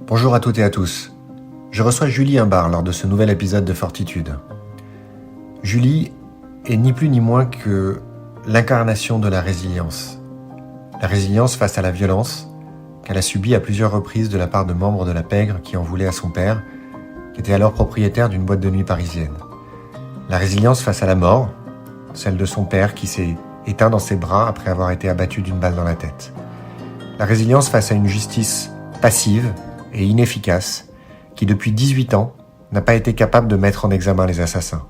Bonjour à toutes et à tous. Je reçois Julie Imbard lors de ce nouvel épisode de Fortitude. Julie est ni plus ni moins que l'incarnation de la résilience. La résilience face à la violence qu'elle a subie à plusieurs reprises de la part de membres de la pègre qui en voulaient à son père, qui était alors propriétaire d'une boîte de nuit parisienne. La résilience face à la mort, celle de son père qui s'est éteint dans ses bras après avoir été abattu d'une balle dans la tête. La résilience face à une justice passive et inefficace qui, depuis 18 ans, n'a pas été capable de mettre en examen les assassins.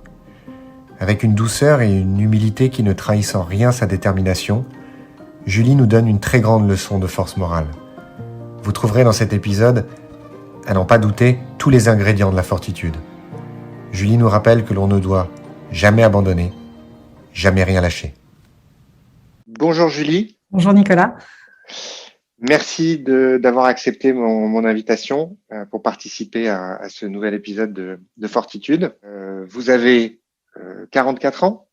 Avec une douceur et une humilité qui ne trahissent en rien sa détermination, Julie nous donne une très grande leçon de force morale. Vous trouverez dans cet épisode, à n'en pas douter, tous les ingrédients de la fortitude. Julie nous rappelle que l'on ne doit jamais abandonner, jamais rien lâcher. Bonjour Julie. Bonjour Nicolas. Merci d'avoir accepté mon invitation pour participer à ce nouvel épisode de Fortitude. Vous avez 44 ans.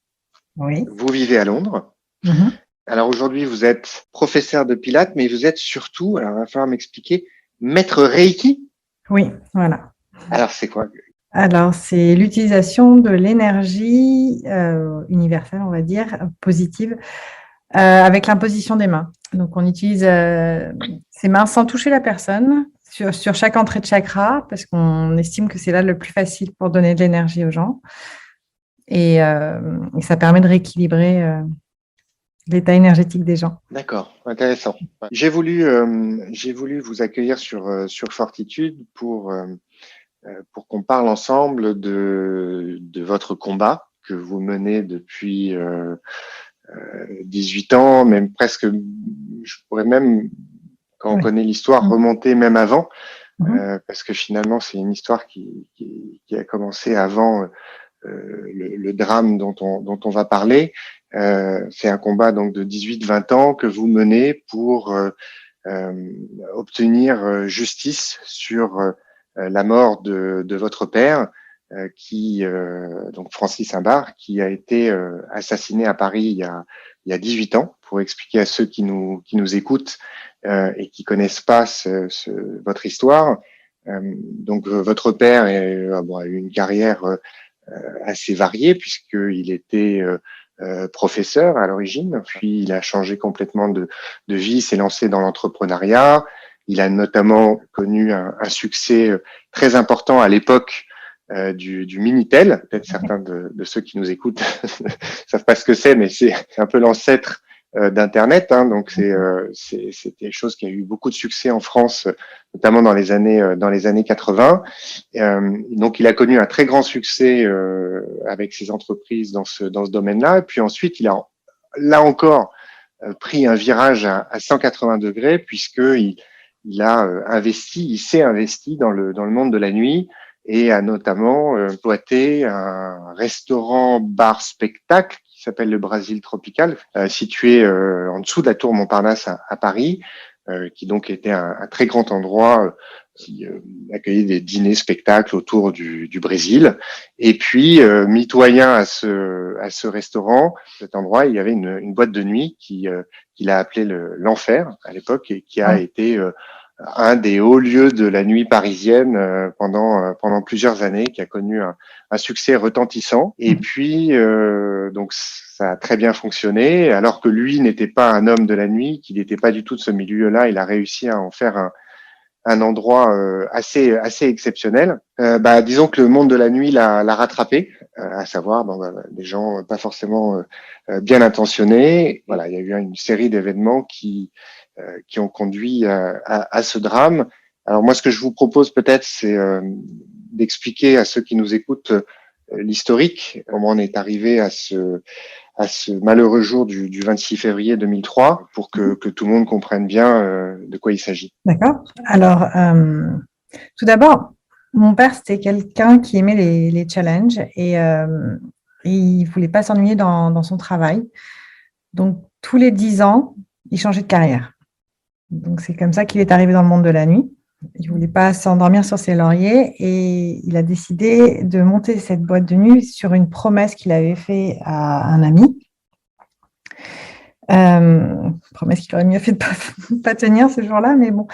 Oui. Vous vivez à Londres. Mm-hmm. Alors aujourd'hui, vous êtes professeur de pilates, mais vous êtes surtout, alors il va falloir m'expliquer, maître Reiki. Oui, voilà. Alors c'est quoi? Alors c'est l'utilisation de l'énergie universelle, on va dire, positive, avec l'imposition des mains. Donc on utilise ses mains sans toucher la personne sur chaque entrée de chakra, parce qu'on estime que c'est là le plus facile pour donner de l'énergie aux gens. Et ça permet de rééquilibrer l'état énergétique des gens. D'accord, intéressant. J'ai voulu vous accueillir sur Fortitude pour qu'on parle ensemble de votre combat que vous menez depuis 18 ans, même presque, je pourrais même, quand on connaît l'histoire, remonter même avant, parce que finalement c'est une histoire qui a commencé avant le drame dont on va parler. C'est un combat donc de 18-20 ans que vous menez pour obtenir justice sur la mort de votre père, donc Francis Imbard, qui a été assassiné à Paris il y a 18 ans. Pour expliquer à ceux qui nous écoutent et qui connaissent pas votre histoire, donc votre père a eu une carrière assez variée puisqu'il était professeur à l'origine, puis il a changé complètement de vie, s'est lancé dans l'entrepreneuriat. Il a notamment connu un succès très important à l'époque du Minitel. Peut-être certains de ceux qui nous écoutent savent pas ce que c'est, mais c'est un peu l'ancêtre d'Internet. Donc c'était quelque chose qui a eu beaucoup de succès en France, notamment dans les années 80. Donc il a connu un très grand succès avec ses entreprises dans ce domaine-là. Et puis ensuite, il a là encore pris un virage à 180 degrés puisqu'il s'est investi dans le monde de la nuit et a notamment exploité un restaurant bar spectacle qui s'appelle le Brésil Tropical, situé en dessous de la tour Montparnasse à Paris, qui donc était un très grand endroit qui accueillait des dîners spectacles autour du Brésil. Et puis mitoyen à ce restaurant, cet endroit, il y avait une boîte de nuit qu'il a appelé l'Enfer à l'époque et qui a été un des hauts lieux de la nuit parisienne pendant plusieurs années, qui a connu un succès retentissant. Et puis donc ça a très bien fonctionné, alors que lui n'était pas un homme de la nuit, qu'il n'était pas du tout de ce milieu-là. Il a réussi à en faire un endroit assez exceptionnel. Disons que le monde de la nuit l'a rattrapé, à savoir des gens pas forcément bien intentionnés. Voilà, il y a eu une série d'événements qui ont conduit à ce drame. Alors moi, ce que je vous propose peut-être, c'est d'expliquer à ceux qui nous écoutent l'historique, comment on est arrivé à ce malheureux jour du 26 février 2003, pour que tout le monde comprenne bien de quoi il s'agit. D'accord. Alors, tout d'abord, mon père, c'était quelqu'un qui aimait les challenges et il ne voulait pas s'ennuyer dans son travail. Donc, tous les 10 ans, il changeait de carrière. Donc, c'est comme ça qu'il est arrivé dans le monde de la nuit. Il ne voulait pas s'endormir sur ses lauriers et il a décidé de monter cette boîte de nuit sur une promesse qu'il avait faite à un ami. Promesse qu'il aurait mieux fait de pas tenir ce jour-là, mais bon.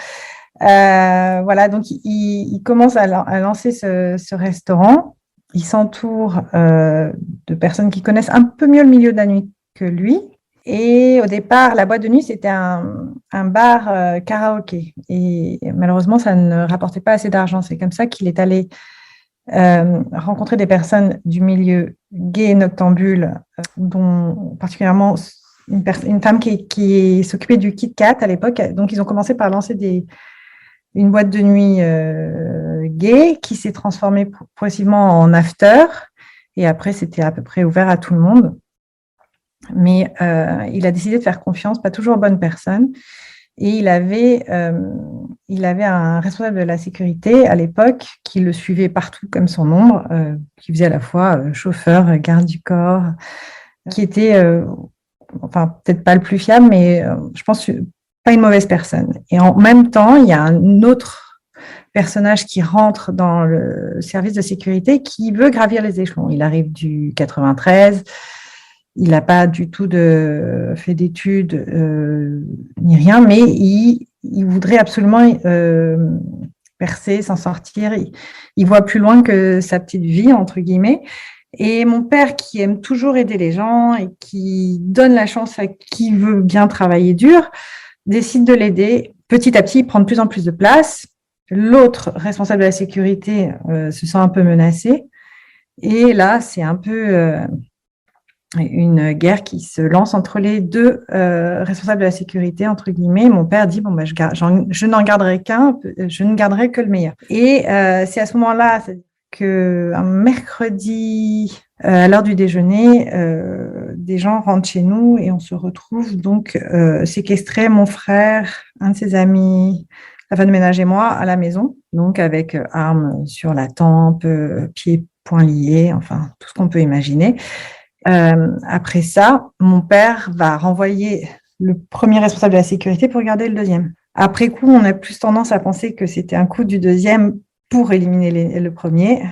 Voilà, donc il commence à lancer ce restaurant. Il s'entoure de personnes qui connaissent un peu mieux le milieu de la nuit que lui. Et au départ, la boîte de nuit, c'était un bar karaoké. Et malheureusement, ça ne rapportait pas assez d'argent. C'est comme ça qu'il est allé rencontrer des personnes du milieu gay noctambule, dont particulièrement une femme qui s'occupait du Kit Kat à l'époque. Donc, ils ont commencé par lancer une boîte de nuit gay qui s'est transformée progressivement en after. Et après, c'était à peu près ouvert à tout le monde. Mais il a décidé de faire confiance, pas toujours aux bonnes personnes. Et il avait un responsable de la sécurité à l'époque qui le suivait partout comme son ombre, qui faisait à la fois chauffeur, garde du corps, qui était, enfin, peut-être pas le plus fiable, mais je pense pas une mauvaise personne. Et en même temps, il y a un autre personnage qui rentre dans le service de sécurité qui veut gravir les échelons. Il arrive du 93. Il n'a pas du tout fait d'études ni rien, mais il voudrait absolument percer, s'en sortir. Il voit plus loin que sa petite vie, entre guillemets. Et mon père, qui aime toujours aider les gens et qui donne la chance à qui veut bien travailler dur, décide de l'aider. Petit à petit, il prend de plus en plus de place. L'autre responsable de la sécurité se sent un peu menacé. Et là, c'est un peu une guerre qui se lance entre les deux responsables de la sécurité, entre guillemets. Mon père dit, bon, je n'en garderai qu'un, je ne garderai que le meilleur. Et c'est à ce moment-là qu'un mercredi, à l'heure du déjeuner, des gens rentrent chez nous et on se retrouve donc séquestrer mon frère, un de ses amis, la femme de ménage et moi, à la maison, donc avec armes sur la tempe, pieds, poings liés, enfin, tout ce qu'on peut imaginer. Après ça, mon père va renvoyer le premier responsable de la sécurité pour garder le deuxième. Après coup, on a plus tendance à penser que c'était un coup du deuxième pour éliminer le premier,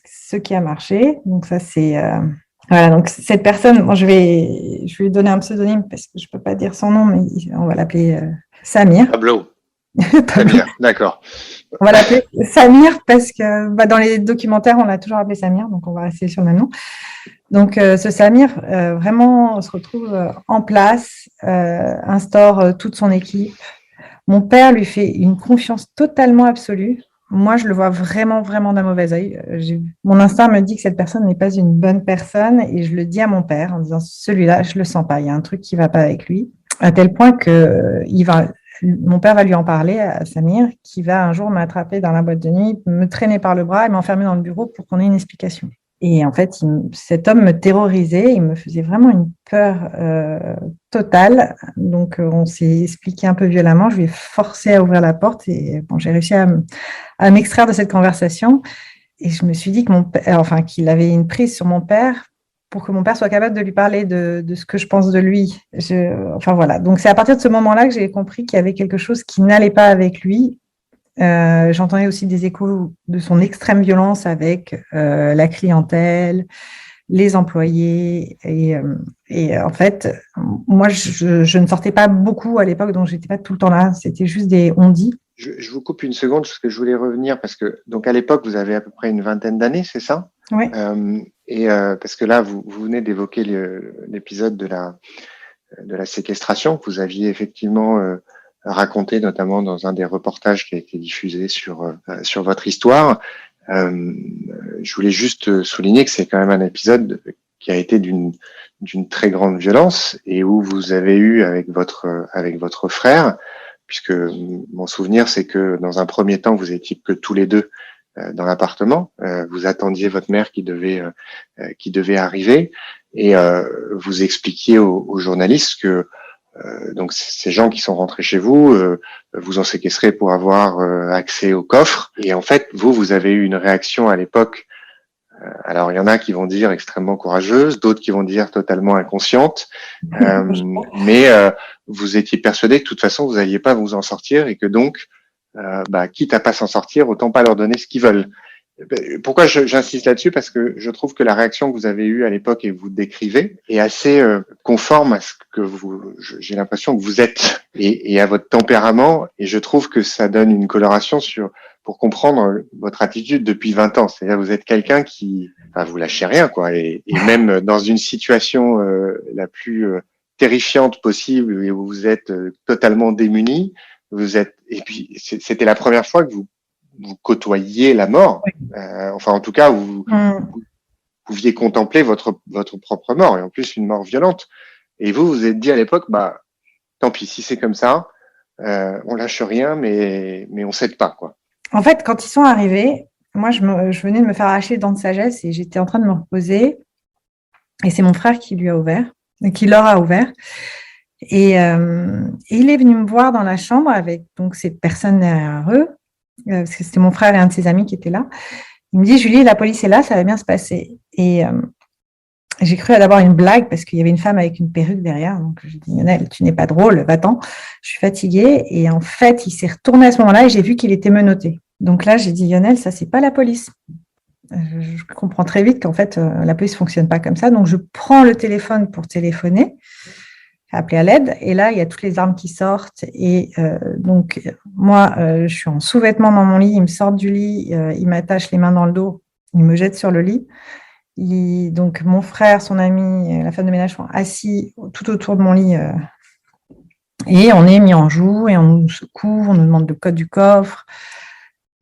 ce qui a marché. Donc ça, c'est voilà. Donc cette personne, bon, je vais lui donner un pseudonyme parce que je peux pas dire son nom, mais on va l'appeler Samir. Pablo. Samir, d'accord. On va l'appeler Samir parce que dans les documentaires, on l'a toujours appelé Samir, donc on va rester sur le même nom. Donc, ce Samir, vraiment, se retrouve en place, instaure toute son équipe. Mon père lui fait une confiance totalement absolue. Moi, je le vois vraiment, vraiment d'un mauvais œil. Mon instinct me dit que cette personne n'est pas une bonne personne et je le dis à mon père en disant, celui-là, je le sens pas, il y a un truc qui va pas avec lui, à tel point que mon père va lui en parler à Samir, qui va un jour m'attraper dans la boîte de nuit, me traîner par le bras et m'enfermer dans le bureau pour qu'on ait une explication. Et en fait, cet homme me terrorisait, il me faisait vraiment une peur totale. Donc, on s'est expliqué un peu violemment. Je lui ai forcé à ouvrir la porte et bon, j'ai réussi à m'extraire de cette conversation. Et je me suis dit qu'il avait une prise sur mon père pour que mon père soit capable de lui parler de ce que je pense de lui. Enfin voilà. Donc, c'est à partir de ce moment-là que j'ai compris qu'il y avait quelque chose qui n'allait pas avec lui. J'entendais aussi des échos de son extrême violence avec la clientèle, les employés et en fait, moi, je ne sortais pas beaucoup à l'époque, donc j'étais pas tout le temps là. C'était juste des on-dit. Je vous coupe une seconde parce que je voulais revenir parce que donc à l'époque vous avez à peu près une vingtaine d'années, c'est ça? Oui. Parce que là vous venez d'évoquer l'épisode de la séquestration que vous aviez effectivement raconté notamment dans un des reportages qui a été diffusé sur votre histoire. Je voulais juste souligner que c'est quand même un épisode qui a été d'une très grande violence et où vous avez eu avec votre frère, puisque mon souvenir c'est que dans un premier temps vous étiez que tous les deux dans l'appartement, vous attendiez votre mère qui devait arriver et vous expliquiez aux journalistes que donc ces gens qui sont rentrés chez vous vous ont séquestré pour avoir accès au coffre et en fait vous avez eu une réaction à l'époque, alors il y en a qui vont dire extrêmement courageuse, d'autres qui vont dire totalement inconsciente, mais vous étiez persuadé que de toute façon vous n'alliez pas vous en sortir et que donc quitte à pas s'en sortir, autant pas leur donner ce qu'ils veulent. Pourquoi j'insiste là-dessus? Parce que je trouve que la réaction que vous avez eue à l'époque et que vous décrivez est assez conforme à ce que j'ai l'impression que vous êtes et à votre tempérament. Et je trouve que ça donne une coloration pour comprendre votre attitude depuis 20 ans. C'est-à-dire vous êtes quelqu'un vous lâchez rien, quoi. Et même dans une situation la plus terrifiante possible et où vous êtes totalement démuni, et puis c'était la première fois que vous côtoyiez la mort. Enfin, en tout cas, vous pouviez contempler votre propre mort, et en plus une mort violente. Et vous vous êtes dit à l'époque, tant pis, si c'est comme ça, on lâche rien, mais on cède pas, quoi. En fait, quand ils sont arrivés, moi, je venais de me faire arracher les dents de sagesse et j'étais en train de me reposer. Et c'est mon frère qui leur a ouvert. Et il est venu me voir dans la chambre avec donc ces personnes derrière eux, parce que c'était mon frère et un de ses amis qui étaient là. Il me dit, Julie, la police est là, ça va bien se passer. Et j'ai cru d'abord une blague parce qu'il y avait une femme avec une perruque derrière. Donc, je dis, Lionel, tu n'es pas drôle, va-t'en. Je suis fatiguée. Et en fait, il s'est retourné à ce moment-là et j'ai vu qu'il était menotté. Donc là, j'ai dit, Lionel, ça, c'est pas la police. Je comprends très vite qu'en fait, la police ne fonctionne pas comme ça. Donc, je prends le téléphone pour téléphoner, appeler à l'aide. Et là, il y a toutes les armes qui sortent. Et donc, moi, je suis en sous-vêtements dans mon lit. Il me sort du lit, il m'attache les mains dans le dos, il me jette sur le lit. Donc, mon frère, son ami, la femme de ménage sont assis tout autour de mon lit. Et on est mis en joue et on nous secoue, on nous demande le code du coffre.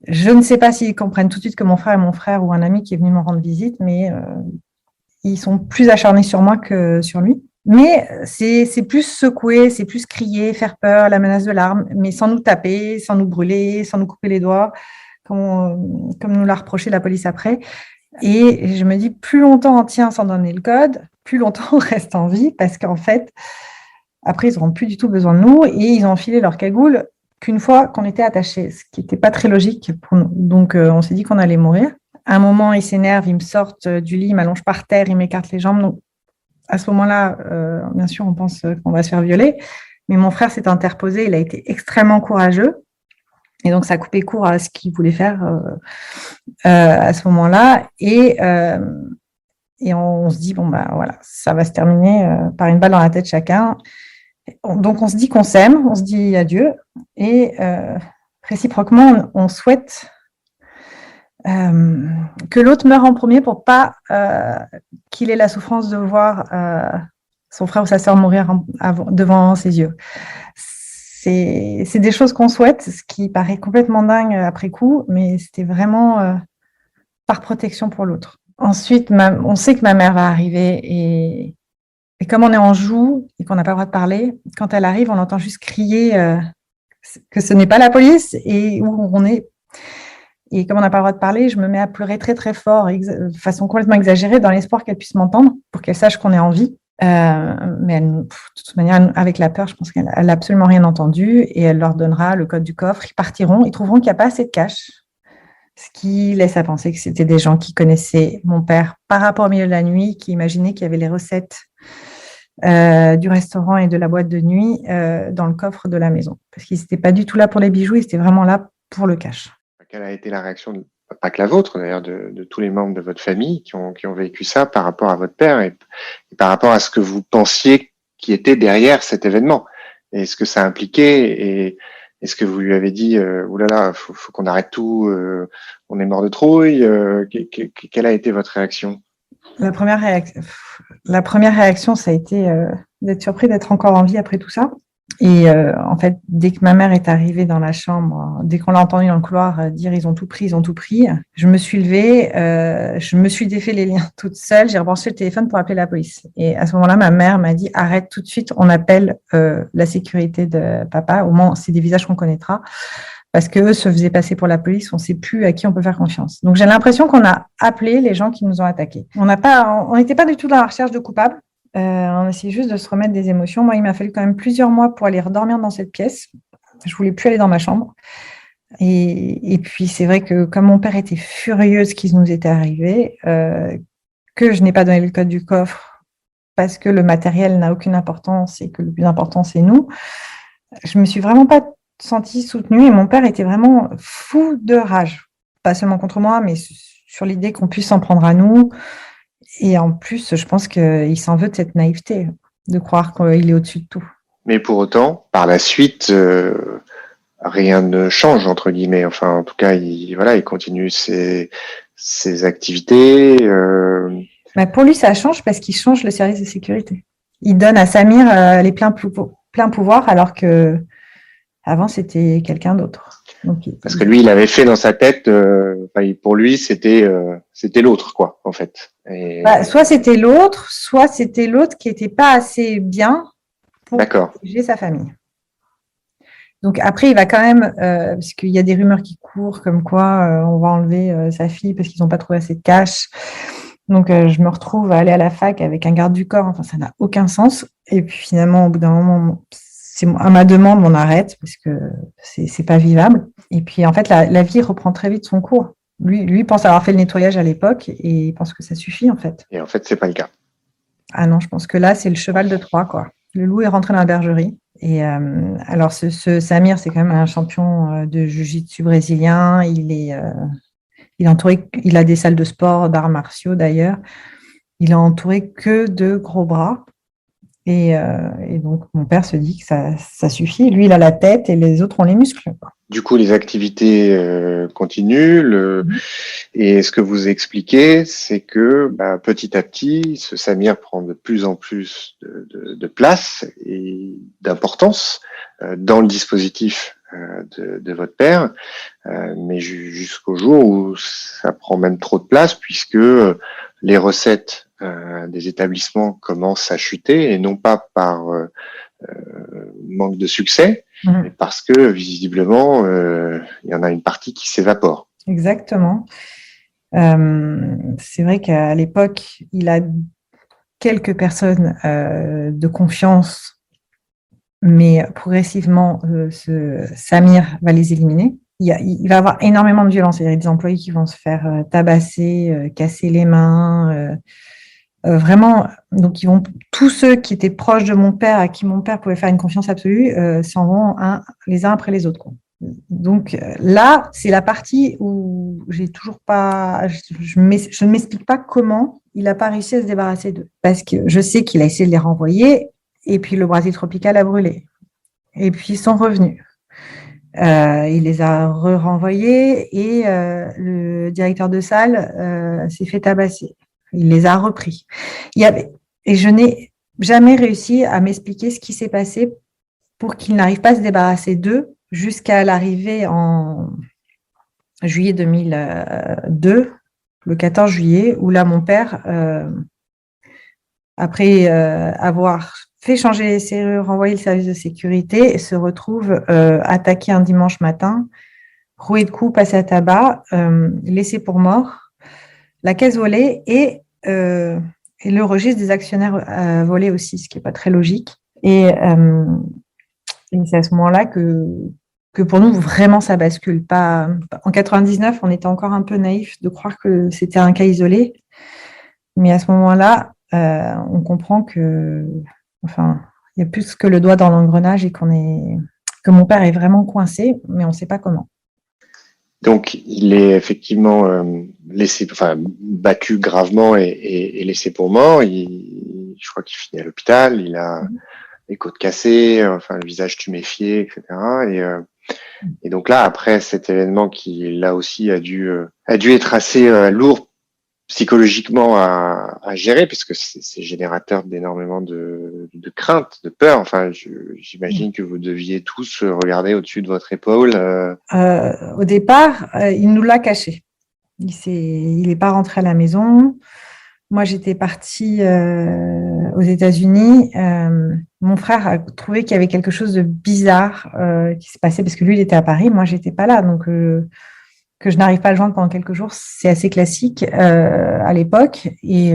Je ne sais pas s'ils comprennent tout de suite que mon frère est mon frère ou un ami qui est venu me rendre visite, mais ils sont plus acharnés sur moi que sur lui. Mais c'est plus secouer, c'est plus crier, faire peur, la menace de l'arme, mais sans nous taper, sans nous brûler, sans nous couper les doigts, comme nous l'a reproché la police après. Et je me dis, plus longtemps on tient sans donner le code, plus longtemps on reste en vie, parce qu'en fait, après, ils n'auront plus du tout besoin de nous et ils ont enfilé leur cagoule qu'une fois qu'on était attachés, ce qui n'était pas très logique pour nous. Donc, on s'est dit qu'on allait mourir. À un moment, ils s'énervent, ils me sortent du lit, ils m'allongent par terre, ils m'écartent les jambes. Donc, à ce moment-là, bien sûr, on pense qu'on va se faire violer. Mais mon frère s'est interposé, il a été extrêmement courageux. Et donc, ça a coupé court à ce qu'il voulait faire à ce moment-là. Et on se dit, voilà, ça va se terminer par une balle dans la tête chacun. Donc, on se dit qu'on s'aime, on se dit adieu. Et réciproquement, on souhaite que l'autre meure en premier pour pas qu'il ait la souffrance de voir son frère ou sa sœur mourir devant ses yeux. C'est des choses qu'on souhaite, ce qui paraît complètement dingue après coup, mais c'était vraiment par protection pour l'autre. Ensuite, on sait que ma mère va arriver et comme on est en joue et qu'on n'a pas le droit de parler, quand elle arrive, on entend juste crier que ce n'est pas la police et où on est. Et comme on n'a pas le droit de parler, je me mets à pleurer très très fort, de façon complètement exagérée, dans l'espoir qu'elle puisse m'entendre, pour qu'elle sache qu'on est en vie. Mais de toute manière, avec la peur, je pense qu'elle n'a absolument rien entendu et elle leur donnera le code du coffre. Ils partiront, ils trouveront qu'il n'y a pas assez de cash, ce qui laisse à penser que c'était des gens qui connaissaient mon père par rapport au milieu de la nuit, qui imaginaient qu'il y avait les recettes du restaurant et de la boîte de nuit dans le coffre de la maison. Parce qu'ils n'étaient pas du tout là pour les bijoux, ils étaient vraiment là pour le cash. Quelle a été la réaction, pas que la vôtre d'ailleurs, de tous les membres de votre famille qui ont vécu ça par rapport à votre père et par rapport à ce que vous pensiez qui était derrière cet événement et ce que ça impliquait et est-ce que vous lui avez dit oulala, faut qu'on arrête tout, on est mort de trouille, quelle a été votre réaction? La première réaction, ça a été d'être surpris d'être encore en vie après tout ça. Et en fait, dès que ma mère est arrivée dans la chambre, dès qu'on l'a entendue dans le couloir dire ils ont tout pris, je me suis levée, je me suis défait les liens toute seule, j'ai rebranché le téléphone pour appeler la police. Et à ce moment-là, ma mère m'a dit arrête tout de suite, on appelle la sécurité de papa, au moins c'est des visages qu'on connaîtra, parce qu'eux se faisaient passer pour la police, on ne sait plus à qui on peut faire confiance. Donc j'ai l'impression qu'on a appelé les gens qui nous ont attaqués. On n'était pas du tout dans la recherche de coupables. On essayait juste de se remettre des émotions. Moi, il m'a fallu quand même plusieurs mois pour aller redormir dans cette pièce. Je voulais plus aller dans ma chambre. Et puis, c'est vrai que comme mon père était furieux de ce qui nous était arrivé, que je n'ai pas donné le code du coffre parce que le matériel n'a aucune importance et que le plus important, c'est nous, je me suis vraiment pas sentie soutenue et mon père était vraiment fou de rage. pas seulement contre moi, mais sur l'idée qu'on puisse s'en prendre à nous. Et en plus, je pense qu'il s'en veut de cette naïveté, de croire qu'il est au-dessus de tout. Mais pour autant, par la suite, rien ne change, entre guillemets. Enfin, en tout cas, il continue ses activités. Mais pour lui, ça change parce qu'il change le service de sécurité. Il donne à Samir les pleins pouvoirs, alors que avant c'était quelqu'un d'autre. Parce que lui, il avait fait dans sa tête, pour lui, c'était l'autre, quoi, en fait. Soit c'était l'autre qui n'était pas assez bien pour protéger sa famille. Donc après, il va quand même, parce qu'il y a des rumeurs qui courent comme quoi on va enlever sa fille parce qu'ils n'ont pas trouvé assez de cash. Donc je me retrouve à aller à la fac avec un garde du corps. Enfin, ça n'a aucun sens. Et puis finalement, au bout d'un moment, à ma demande, on arrête parce que c'est pas vivable. Et puis en fait, la vie reprend très vite son cours. Lui pense avoir fait le nettoyage à l'époque et il pense que ça suffit en fait. Et en fait, c'est pas le cas. Ah non, je pense que là, c'est le cheval de Troie, quoi. Le loup est rentré dans la bergerie. Et alors, ce Samir, c'est quand même un champion de jiu-jitsu brésilien. Il est entouré, il a des salles de sport, d'arts martiaux d'ailleurs. Il est entouré que de gros bras. Et donc, mon père se dit que ça suffit. Lui, il a la tête et les autres ont les muscles. Du coup, les activités continuent. Et ce que vous expliquez, c'est que petit à petit, ce Samir prend de plus en plus de place et d'importance dans le dispositif de votre père, mais jusqu'au jour où ça prend même trop de place, puisque les recettes des établissements commencent à chuter, et non pas par manque de succès, mais parce que visiblement, il y en a une partie qui s'évapore. Exactement. C'est vrai qu'à l'époque, il a quelques personnes de confiance, mais progressivement, Samir va les éliminer. Il va avoir énormément de violence. Il y a des employés qui vont se faire tabasser, casser les mains. Vraiment, donc tous ceux qui étaient proches de mon père, à qui mon père pouvait faire une confiance absolue, s'en vont les uns après les autres, quoi. Donc là, c'est la partie où j'ai toujours pas, je ne m'explique pas comment il n'a pas réussi à se débarrasser d'eux. Parce que je sais qu'il a essayé de les renvoyer, et puis le Brésil tropical a brûlé. Et puis ils sont revenus. Il les a renvoyés et le directeur de salle s'est fait tabasser. Il les a repris. Et je n'ai jamais réussi à m'expliquer ce qui s'est passé pour qu'il n'arrive pas à se débarrasser d'eux jusqu'à l'arrivée en juillet 2002, le 14 juillet, où là, mon père, après avoir fait changer les serrures, renvoyer le service de sécurité, se retrouve attaqué un dimanche matin, roué de coups, passé à tabac, laissé pour mort, la caisse volée et le registre des actionnaires volé aussi, ce qui n'est pas très logique. Et c'est à ce moment-là que pour nous, vraiment, ça bascule. En 99, on était encore un peu naïf de croire que c'était un cas isolé. Mais à ce moment-là, on comprend que, enfin, il y a plus que le doigt dans l'engrenage et que mon père est vraiment coincé, mais on ne sait pas comment. Donc, il est effectivement battu gravement et laissé pour mort. Je crois qu'il finit à l'hôpital. Il a les côtes cassées, le visage tuméfié, etc. Et donc là, après cet événement qui, là aussi, a dû être assez lourd psychologiquement à gérer, puisque c'est générateur d'énormément de crainte, de peur. Enfin, j'imagine que vous deviez tous regarder au-dessus de votre épaule. Au départ, il nous l'a caché. Il n'est pas rentré à la maison. Moi, j'étais partie aux États-Unis. Mon frère a trouvé qu'il y avait quelque chose de bizarre qui se passait parce que lui, il était à Paris. Moi, j'étais pas là. Donc, que je n'arrive pas à le joindre pendant quelques jours, c'est assez classique à l'époque. Et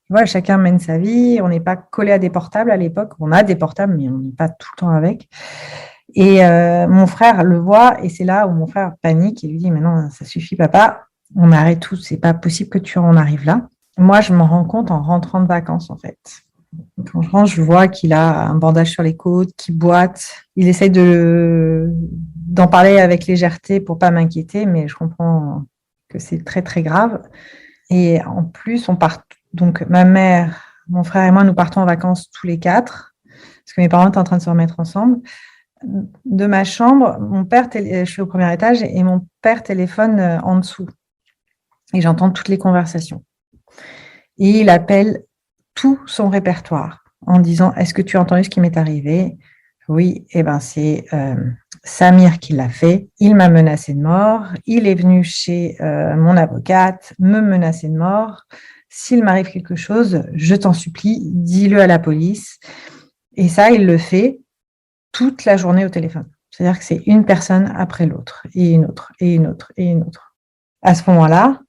voilà, chacun mène sa vie. On n'est pas collé à des portables à l'époque. On a des portables, mais on n'est pas tout le temps avec. Et mon frère le voit, et c'est là où mon frère panique et lui dit « Mais non, ça suffit, papa. On arrête tout. C'est pas possible que tu en arrives là. » Moi, je m'en rends compte en rentrant de vacances, en fait. Quand je rentre, je vois qu'il a un bandage sur les côtes, qu'il boite. Il essaye d'en parler avec légèreté pour pas m'inquiéter, mais je comprends que c'est très, très grave. Et en plus, donc ma mère, mon frère et moi, nous partons en vacances tous les 4, parce que mes parents étaient en train de se remettre ensemble. De ma chambre, je suis au premier étage et mon père téléphone en dessous. Et j'entends toutes les conversations. Et il appelle tout son répertoire en disant « Est-ce que tu as entendu ce qui m'est arrivé ?» Oui, c'est Samir qui l'a fait. Il m'a menacé de mort. Il est venu chez mon avocate me menacer de mort. S'il m'arrive quelque chose, je t'en supplie, dis-le à la police. Et ça, il le fait toute la journée au téléphone. C'est-à-dire que c'est une personne après l'autre, et une autre, et une autre, et une autre. À ce moment-là,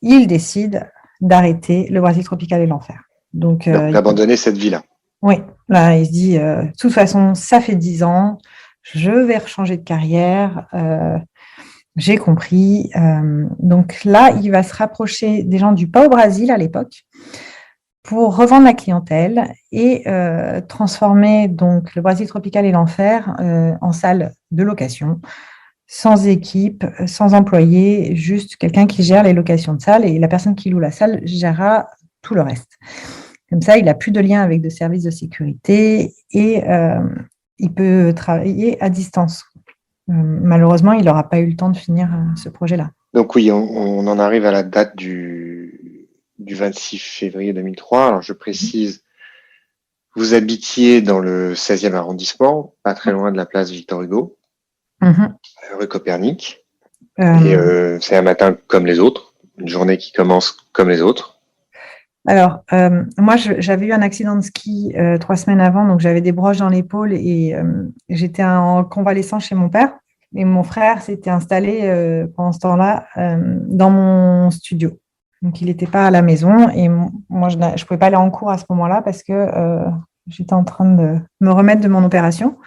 il décide d'arrêter le Brésil tropical et l'enfer. Donc, d'abandonner cette vie-là. Oui, là, il se dit, de toute façon, ça fait 10 ans, je vais rechanger de carrière, j'ai compris. Donc là, il va se rapprocher des gens du Pau Brasil à l'époque pour revendre la clientèle et transformer donc le Brésil tropical et l'enfer en salle de location, sans équipe, sans employé, juste quelqu'un qui gère les locations de salles et la personne qui loue la salle gérera tout le reste. Comme ça, il n'a plus de lien avec de services de sécurité et il peut travailler à distance. Malheureusement, il n'aura pas eu le temps de finir ce projet-là. Donc oui, on en arrive à la date du 26 février 2003. Alors je précise, vous habitiez dans le 16e arrondissement, pas très loin de la place Victor Hugo, rue Copernic. Et c'est un matin comme les autres, une journée qui commence comme les autres. Alors, moi, j'avais eu un accident de ski 3 semaines avant, donc j'avais des broches dans l'épaule et j'étais en convalescence chez mon père. Et mon frère s'était installé pendant ce temps-là dans mon studio. Donc, il n'était pas à la maison et moi, je ne pouvais pas aller en cours à ce moment-là parce que j'étais en train de me remettre de mon opération.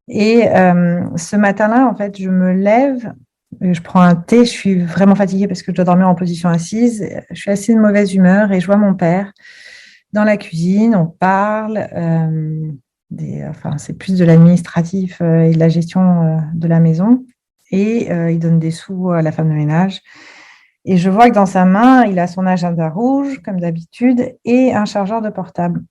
Et ce matin-là, en fait, je me lève, je prends un thé, je suis vraiment fatiguée parce que je dois dormir en position assise. Je suis assez de mauvaise humeur et je vois mon père dans la cuisine, on parle. C'est plus de l'administratif et de la gestion de la maison. Et il donne des sous à la femme de ménage. Et je vois que dans sa main, il a son agenda rouge, comme d'habitude, et un chargeur de portable.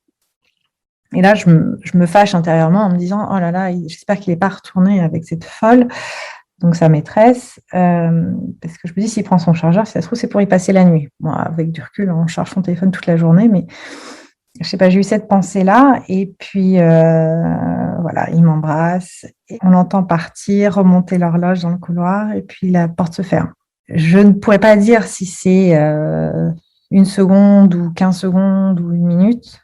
Et là, je me fâche intérieurement en me disant « Oh là là, j'espère qu'il n'est pas retourné avec cette folle ». Donc, sa maîtresse, parce que je me dis, s'il prend son chargeur, si ça se trouve, c'est pour y passer la nuit. Moi, avec du recul, on charge son téléphone toute la journée, mais je ne sais pas, j'ai eu cette pensée-là. Et puis, voilà, il m'embrasse. Et on l'entend partir, remonter l'horloge dans le couloir, et puis la porte se ferme. Je ne pourrais pas dire si c'est 1 seconde ou 15 secondes ou 1 minute,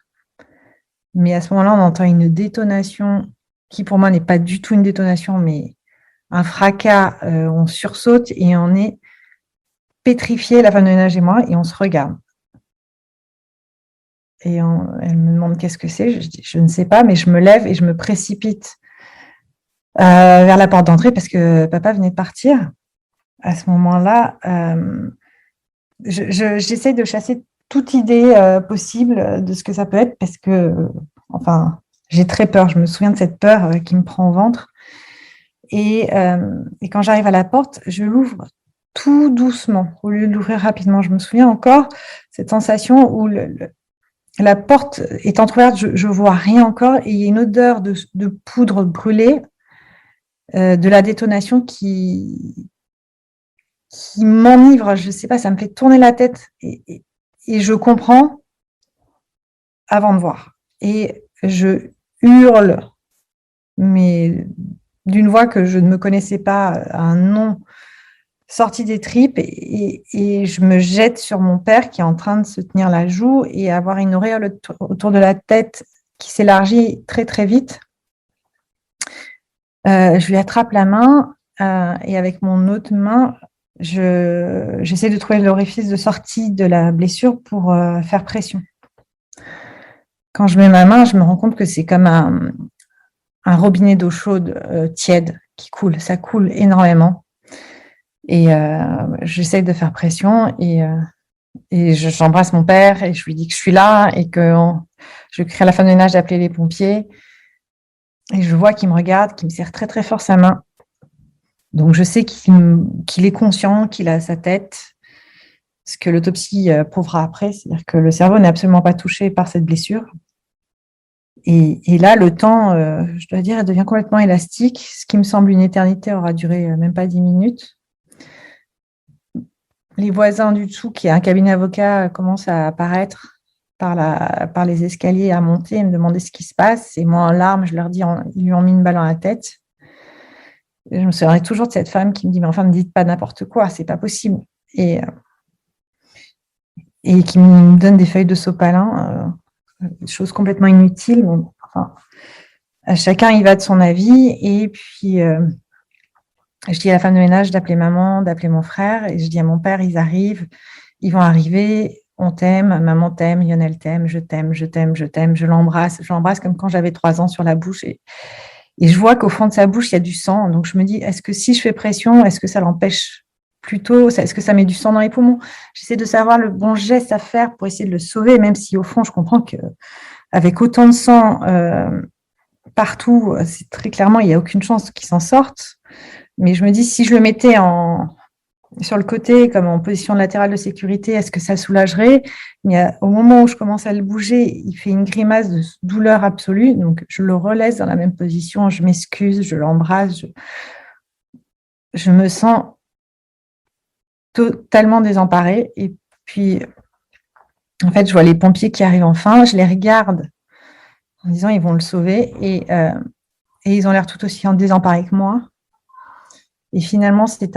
mais à ce moment-là, on entend une détonation qui, pour moi, n'est pas du tout une détonation, mais un fracas, on sursaute et on est pétrifiés, la femme de ménage et moi, et on se regarde. Et elle me demande qu'est-ce que c'est. Je dis, je ne sais pas, mais je me lève et je me précipite vers la porte d'entrée parce que papa venait de partir. À ce moment-là, j'essaie de chasser toute idée possible de ce que ça peut être parce que, j'ai très peur. Je me souviens de cette peur qui me prend au ventre. Et quand j'arrive à la porte, je l'ouvre tout doucement, au lieu de l'ouvrir rapidement. Je me souviens encore cette sensation où la porte est entrouverte, je ne vois rien encore, et il y a une odeur de poudre brûlée, de la détonation qui m'enivre. Je ne sais pas, ça me fait tourner la tête, et je comprends avant de voir. Et je hurle, mais d'une voix que je ne me connaissais pas, un nom sorti des tripes, et je me jette sur mon père qui est en train de se tenir la joue et avoir une auréole autour de la tête qui s'élargit très très vite. Je lui attrape la main et avec mon autre main, j'essaie de trouver l'orifice de sortie de la blessure pour faire pression. Quand je mets ma main, je me rends compte que c'est comme un robinet d'eau chaude tiède qui coule. Ça coule énormément. Et j'essaie de faire pression et j'embrasse mon père et je lui dis que je suis là et que je crie à la femme de ménage d'appeler les pompiers. Et je vois qu'il me regarde, qu'il me serre très très fort sa main. Donc, je sais qu'il est conscient, qu'il a sa tête, ce que l'autopsie prouvera après, c'est-à-dire que le cerveau n'est absolument pas touché par cette blessure. Et là, le temps, je dois dire, devient complètement élastique. Ce qui me semble une éternité aura duré même pas 10 minutes. Les voisins du dessous, qui est un cabinet avocat, commencent à apparaître par les escaliers, à monter et me demander ce qui se passe. Et moi, en larmes, je leur dis, ils lui ont mis une balle dans la tête. Et je me souviendrai toujours de cette femme qui me dit, mais enfin, ne dites pas n'importe quoi, c'est pas possible. Et qui me donne des feuilles de sopalin, des choses complètement inutiles. Mais enfin, chacun y va de son avis. Et puis, je dis à la femme de ménage d'appeler maman, d'appeler mon frère. Et je dis à mon père, ils vont arriver. On t'aime, maman t'aime, Lionel t'aime, je t'aime, je t'aime, je t'aime, je l'embrasse comme quand j'avais 3 ans sur la bouche. Et je vois qu'au fond de sa bouche, il y a du sang. Donc, je me dis, est-ce que si je fais pression, est-ce que ça l'empêche plutôt? Est-ce que ça met du sang dans les poumons? J'essaie de savoir le bon geste à faire pour essayer de le sauver, même si au fond, je comprends qu'avec autant de sang partout, c'est très clairement, il n'y a aucune chance qu'il s'en sorte. Mais je me dis, si je le mettais sur le côté, comme en position latérale de sécurité, est-ce que ça soulagerait? Mais au moment où je commence à le bouger, il fait une grimace de douleur absolue. Donc, je le relaisse dans la même position. Je m'excuse, je l'embrasse. Je me sens totalement désemparée. Et puis, en fait, je vois les pompiers qui arrivent enfin. Je les regarde en disant ils vont le sauver. Et ils ont l'air tout aussi désemparés que moi. Et finalement, c'est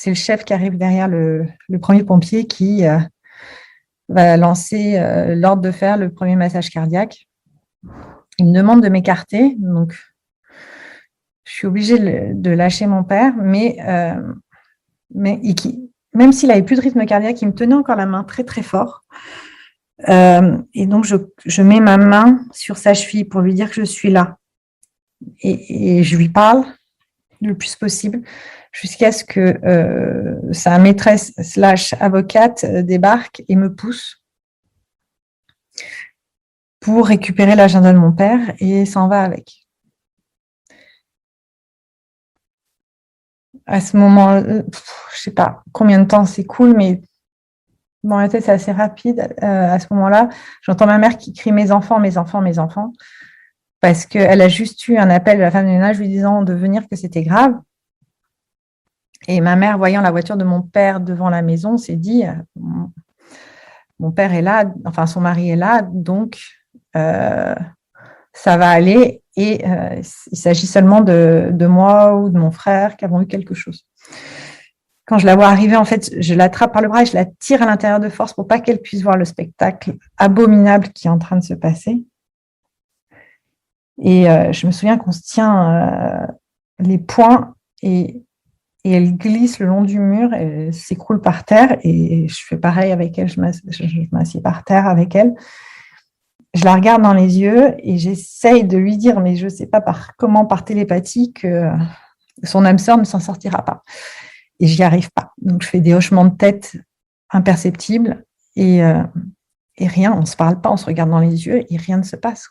le chef qui arrive derrière le premier pompier qui va lancer l'ordre de faire le premier massage cardiaque. Il me demande de m'écarter, donc je suis obligée de lâcher mon père, mais même s'il n'avait plus de rythme cardiaque, il me tenait encore la main très très fort. Et donc je mets ma main sur sa cheville pour lui dire que je suis là. Et je lui parle le plus possible jusqu'à ce que sa maîtresse / avocate débarque et me pousse pour récupérer l'agenda de mon père et s'en va avec. À ce moment, je ne sais pas combien de temps s'écoule, mais dans la tête, c'est assez rapide. À ce moment-là, j'entends ma mère qui crie « Mes enfants, mes enfants, mes enfants », parce qu'elle a juste eu un appel de la femme de ménage lui disant de venir, que c'était grave. Et ma mère, voyant la voiture de mon père devant la maison, s'est dit mon père est là, enfin son mari est là, donc ça va aller. Et il s'agit seulement de moi ou de mon frère qui avons eu quelque chose. Quand je la vois arriver, en fait, je l'attrape par le bras et je la tire à l'intérieur de force pour pas qu'elle puisse voir le spectacle abominable qui est en train de se passer. Et je me souviens qu'on se tient les poings et elle glisse le long du mur, elle s'écroule par terre et je fais pareil avec elle, je m'assieds par terre avec elle. Je la regarde dans les yeux et j'essaye de lui dire, mais je ne sais pas par télépathie, que son âme sœur ne s'en sortira pas. Et je n'y arrive pas. Donc, je fais des hochements de tête imperceptibles et rien, on ne se parle pas, on se regarde dans les yeux et rien ne se passe.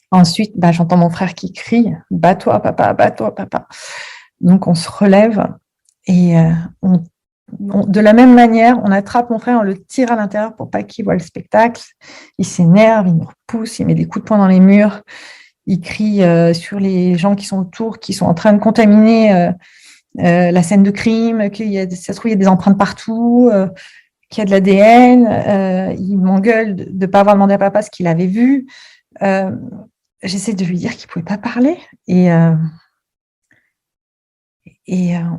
Ensuite, j'entends mon frère qui crie « Bats-toi, papa, bats-toi, papa ». Donc, on se relève et de la même manière, on attrape mon frère, on le tire à l'intérieur pour pas qu'il voit le spectacle. Il s'énerve, il nous repousse, il met des coups de poing dans les murs, il crie sur les gens qui sont autour, qui sont en train de contaminer la scène de crime, ça se trouve, il y a des empreintes partout, qu'il y a de l'ADN. Il m'engueule de ne pas avoir demandé à papa ce qu'il avait vu. J'essaie de lui dire qu'il ne pouvait pas parler. Et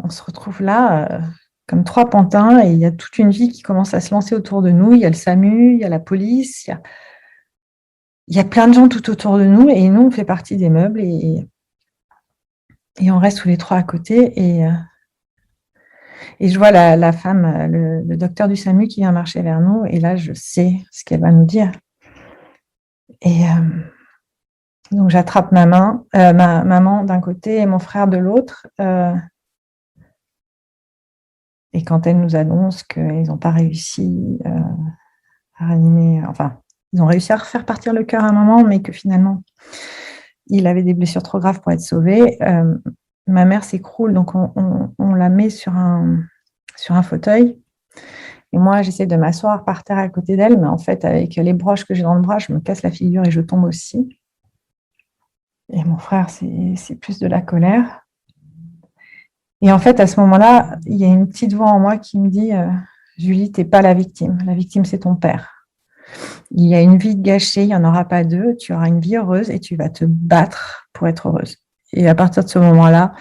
on se retrouve là comme 3 pantins et il y a toute une vie qui commence à se lancer autour de nous. Il y a le SAMU, il y a la police, il y a plein de gens tout autour de nous et nous, on fait partie des meubles et on reste tous les 3 à côté. Et je vois la femme, le docteur du SAMU qui vient marcher vers nous et là, je sais ce qu'elle va nous dire. Et donc, j'attrape ma maman d'un côté et mon frère de l'autre. Et quand elle nous annonce qu'ils n'ont pas réussi à réanimer, enfin, ils ont réussi à refaire partir le cœur à un moment, mais que finalement, Il avait des blessures trop graves pour être sauvé. Ma mère s'écroule, donc on la met sur un fauteuil. Et moi, j'essaie de m'asseoir par terre à côté d'elle, mais en fait, avec les broches que j'ai dans le bras, je me casse la figure et je tombe aussi. Et mon frère, c'est plus de la colère. Et en fait, à ce moment-là, il y a une petite voix en moi qui me dit Julie, tu n'es pas la victime. La victime, c'est ton père. Il y a une vie gâchée, il n'y en aura pas deux. Tu auras une vie heureuse et tu vas te battre pour être heureuse. Et à partir de ce moment-là,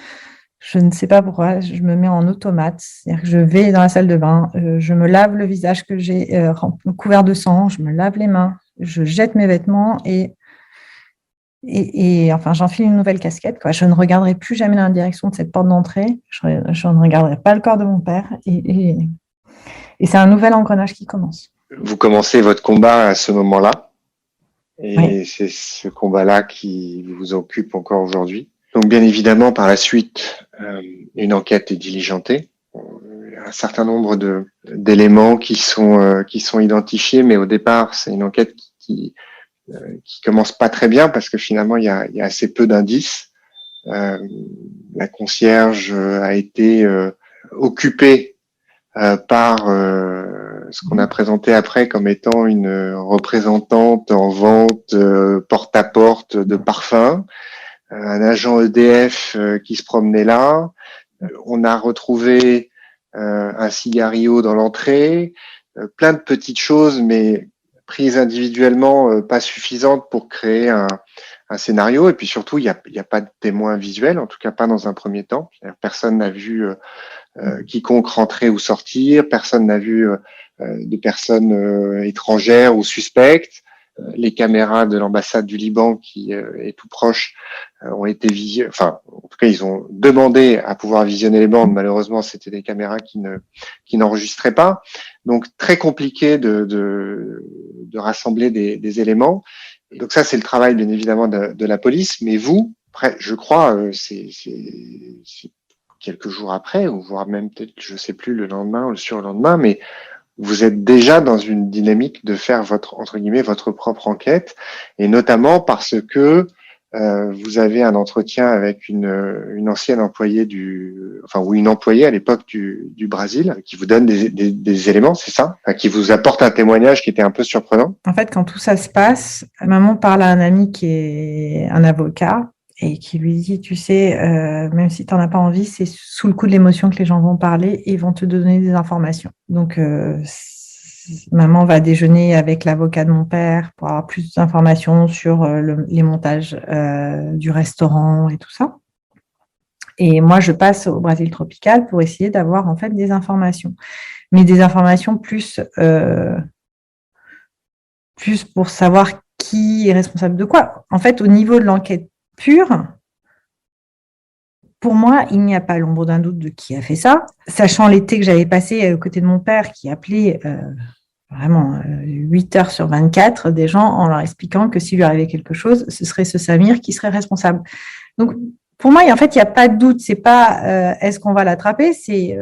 je ne sais pas pourquoi, je me mets en automate. C'est-à-dire que je vais dans la salle de bain, je me lave le visage que j'ai couvert de sang, je me lave les mains, je jette mes vêtements et enfin, j'enfile une nouvelle casquette, quoi. Je ne regarderai plus jamais dans la direction de cette porte d'entrée. Je ne regarderai pas le corps de mon père. Et c'est un nouvel engrenage qui commence. Vous commencez votre combat à ce moment-là. Et oui. C'est ce combat-là qui vous occupe encore aujourd'hui. Donc, bien évidemment, par la suite, une enquête est diligentée. Il y a un certain nombre d'éléments qui sont identifiés, mais au départ, c'est une enquête qui commence pas très bien parce que finalement il y a assez peu d'indices. La concierge a été occupée par ce qu'on a présenté après comme étant une représentante en vente porte-à-porte de parfums, un agent EDF qui se promenait là. On a retrouvé un cigario dans l'entrée, plein de petites choses, mais prises individuellement, pas suffisantes pour créer un scénario. Et puis surtout, il y a pas de témoins visuels, en tout cas pas dans un premier temps. Personne n'a vu quiconque rentrer ou sortir, personne n'a vu de personnes étrangères ou suspectes. Les caméras de l'ambassade du Liban, qui est tout proche, ont été visionnées. Enfin, en tout cas, ils ont demandé à pouvoir visionner les bandes. Malheureusement, c'était des caméras qui n'enregistraient pas. Donc, très compliqué de rassembler des éléments. Donc ça, c'est le travail, bien évidemment, de la police. Mais vous, je crois, c'est quelques jours après, ou voire même peut-être, je sais plus, le lendemain ou le surlendemain, mais vous êtes déjà dans une dynamique de faire entre guillemets, votre propre enquête, et notamment parce que vous avez un entretien avec une ancienne employée ou une employée à l'époque du Brésil, qui vous donne des éléments, c'est ça, qui vous apporte un témoignage qui était un peu surprenant. En fait, quand tout ça se passe, maman parle à un ami qui est un avocat et qui lui dit, tu sais, même si tu n'en as pas envie, c'est sous le coup de l'émotion que les gens vont parler et vont te donner des informations. Donc, maman va déjeuner avec l'avocat de mon père pour avoir plus d'informations sur les montages du restaurant et tout ça. Et moi, je passe au Brésil tropical pour essayer d'avoir en fait des informations. Mais des informations plus pour savoir qui est responsable de quoi. En fait, au niveau de l'enquête pure, pour moi, il n'y a pas l'ombre d'un doute de qui a fait ça. Sachant l'été que j'avais passé aux côtés de mon père qui appelait vraiment 8 heures sur 24 des gens en leur expliquant que s'il lui arrivait quelque chose, ce serait ce Samir qui serait responsable. Donc, pour moi, en fait, il n'y a pas de doute. C'est pas est-ce qu'on va l'attraper, c'est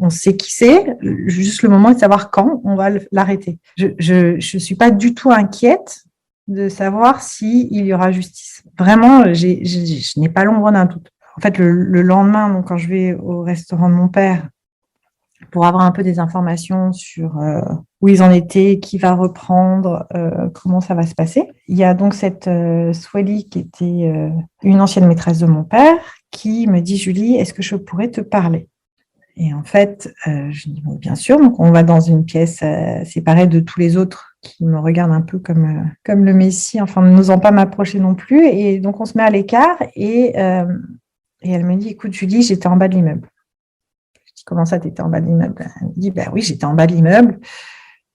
on sait qui c'est, juste le moment de savoir quand on va l'arrêter. Je suis pas du tout inquiète de savoir s'il y aura justice. Vraiment, je n'ai pas l'ombre d'un doute. En fait, le lendemain, donc, quand je vais au restaurant de mon père pour avoir un peu des informations sur où ils en étaient, qui va reprendre, comment ça va se passer. Il y a donc cette Swali qui était une ancienne maîtresse de mon père qui me dit « Julie, est-ce que je pourrais te parler ?» Et en fait, je dis bon, « bien sûr ». Donc, on va dans une pièce séparée de tous les autres qui me regardent un peu comme le Messie, enfin, n'osant pas m'approcher non plus. Et donc, on se met à l'écart et elle me dit « Écoute, Julie, j'étais en bas de l'immeuble. » Je dis « Comment ça, tu étais en bas de l'immeuble ?» Elle me dit « oui, j'étais en bas de l'immeuble.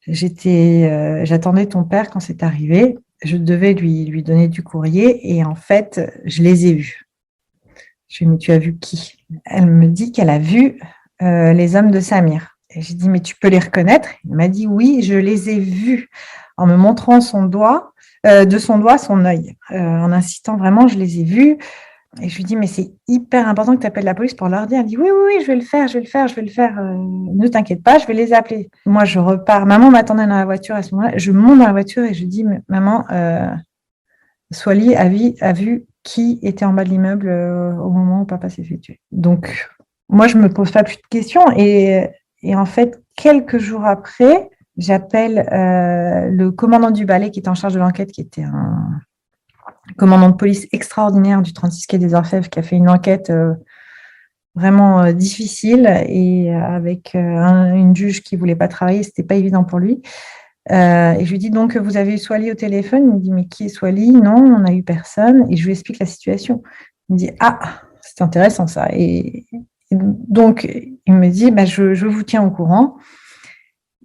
J'attendais ton père quand c'est arrivé. Je devais lui donner du courrier et en fait, je les ai vus. » Je lui ai dit « Mais tu as vu qui ?» Elle me dit qu'elle a vu les hommes de Samir. Et j'ai dit « Mais tu peux les reconnaître ?» Elle m'a dit « Oui, je les ai vus » en me montrant de son doigt son œil, en insistant vraiment « Je les ai vus ». Et je lui dis, mais c'est hyper important que tu appelles la police pour leur dire. Elle dit, oui, je vais le faire. Ne t'inquiète pas, je vais les appeler. Moi, je repars. Maman m'attendait dans la voiture à ce moment-là. Je monte dans la voiture et je dis, maman, Swali a vu qui était en bas de l'immeuble au moment où papa s'est fait tuer. Donc, moi, je ne me pose pas plus de questions. Et en fait, quelques jours après, j'appelle le commandant du balai qui était en charge de l'enquête, qui était un commandant de police extraordinaire du 36 quai des Orfèvres, qui a fait une enquête vraiment difficile et avec une juge qui ne voulait pas travailler, ce n'était pas évident pour lui. Et je lui dis donc, vous avez eu Soily au téléphone? Il me dit, mais qui est Soily? Non, on n'a eu personne. Et je lui explique la situation. Il me dit, ah, c'est intéressant ça. Et donc, il me dit, bah, je vous tiens au courant.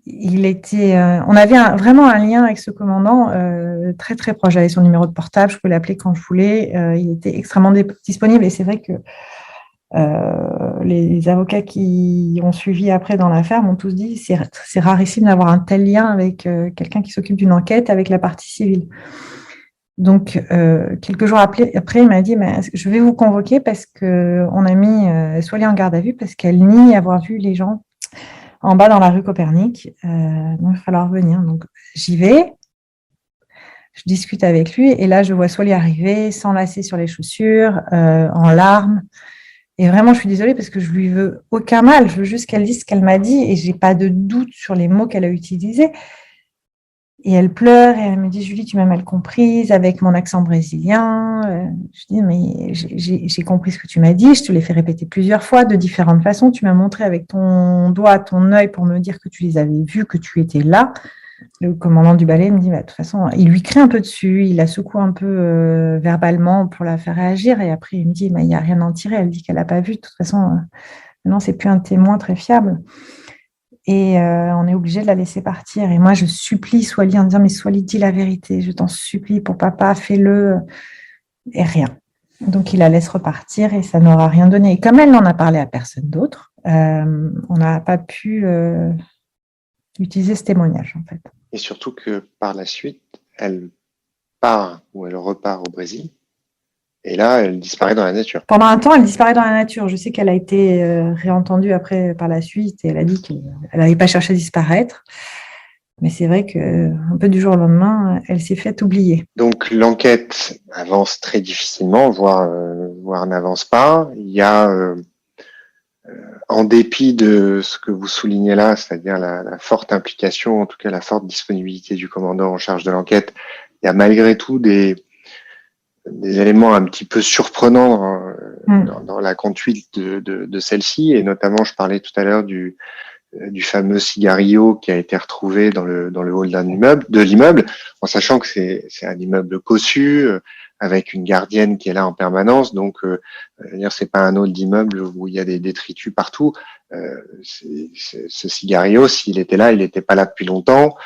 On avait vraiment un lien avec ce commandant très, très proche. J'avais son numéro de portable, je pouvais l'appeler quand je voulais. Il était extrêmement disponible. Et c'est vrai que les avocats qui ont suivi après dans l'affaire m'ont tous dit c'est rarissime d'avoir un tel lien avec quelqu'un qui s'occupe d'une enquête avec la partie civile. Donc, quelques jours après, il m'a dit je vais vous convoquer parce qu'on a mis Soily en garde à vue parce qu'elle nie avoir vu les gens en bas dans la rue Copernic. Donc, il va falloir venir. Donc, j'y vais. Je discute avec lui et là, je vois Soily arriver, s'enlacer sur les chaussures, en larmes. Et vraiment, je suis désolée parce que je lui veux aucun mal. Je veux juste qu'elle dise ce qu'elle m'a dit et j'ai pas de doute sur les mots qu'elle a utilisés. Et elle pleure et elle me dit, Julie, tu m'as mal comprise avec mon accent brésilien. Je dis, mais j'ai compris ce que tu m'as dit. Je te l'ai fait répéter plusieurs fois de différentes façons. Tu m'as montré avec ton doigt, ton œil pour me dire que tu les avais vus, que tu étais là. Le commandant du balai me dit, de toute façon, il lui crie un peu dessus, il la secoue un peu verbalement pour la faire réagir. Et après, il me dit, il n'y a rien à en tirer. Elle dit qu'elle n'a pas vu. De toute façon, maintenant, c'est plus un témoin très fiable. Et on est obligé de la laisser partir. Et moi, je supplie Soily en disant, mais Soily, dis la vérité, je t'en supplie pour papa, fais-le. Et rien. Donc, il la laisse repartir et ça n'aura rien donné. Et comme elle n'en a parlé à personne d'autre, on n'a pas pu utiliser ce témoignage, en fait. Et surtout que par la suite, elle part ou elle repart au Brésil. Et là, elle disparaît dans la nature. Pendant un temps, elle disparaît dans la nature. Je sais qu'elle a été réentendue après par la suite et elle a dit qu'elle n'avait pas cherché à disparaître. Mais c'est vrai qu'un peu du jour au lendemain, elle s'est faite oublier. Donc l'enquête avance très difficilement, voire n'avance pas. Il y a, en dépit de ce que vous soulignez là, c'est-à-dire la forte implication, en tout cas la forte disponibilité du commandant en charge de l'enquête, il y a malgré tout des éléments un petit peu surprenants dans la conduite de celle-ci, et notamment je parlais tout à l'heure du fameux cigarillo qui a été retrouvé dans le hall de l'immeuble, en sachant que c'est un immeuble cossu avec une gardienne qui est là en permanence, donc c'est pas un hall d'immeuble où il y a des détritus partout. Ce cigarillo, s'il était là, il n'était pas là depuis longtemps.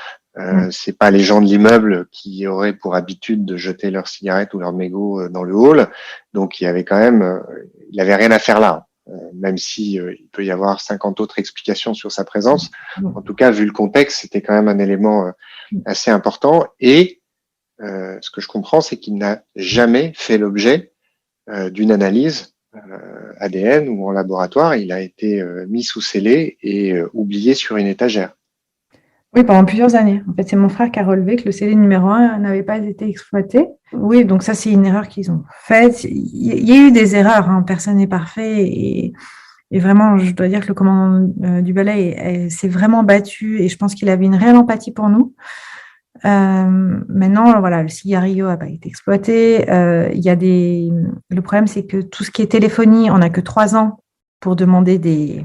C'est pas les gens de l'immeuble qui auraient pour habitude de jeter leurs cigarettes ou leurs mégots dans le hall. Donc il y avait quand même, il avait rien à faire là, même si il peut y avoir 50 autres explications sur sa présence. En tout cas, vu le contexte, c'était quand même un élément assez important. Et ce que je comprends, c'est qu'il n'a jamais fait l'objet d'une analyse ADN ou en laboratoire. Il a été mis sous scellé et oublié sur une étagère. Oui, pendant plusieurs années. En fait, c'est mon frère qui a relevé que le scellé numéro 1 n'avait pas été exploité. Oui, donc ça, c'est une erreur qu'ils ont faite. Il y a eu des erreurs, hein. Personne n'est parfait. Et vraiment, je dois dire que le commandant du balai s'est vraiment battu et je pense qu'il avait une réelle empathie pour nous. Maintenant, voilà, le cigarillo n'a pas été exploité. Le problème, c'est que tout ce qui est téléphonie, on n'a que 3 ans pour demander des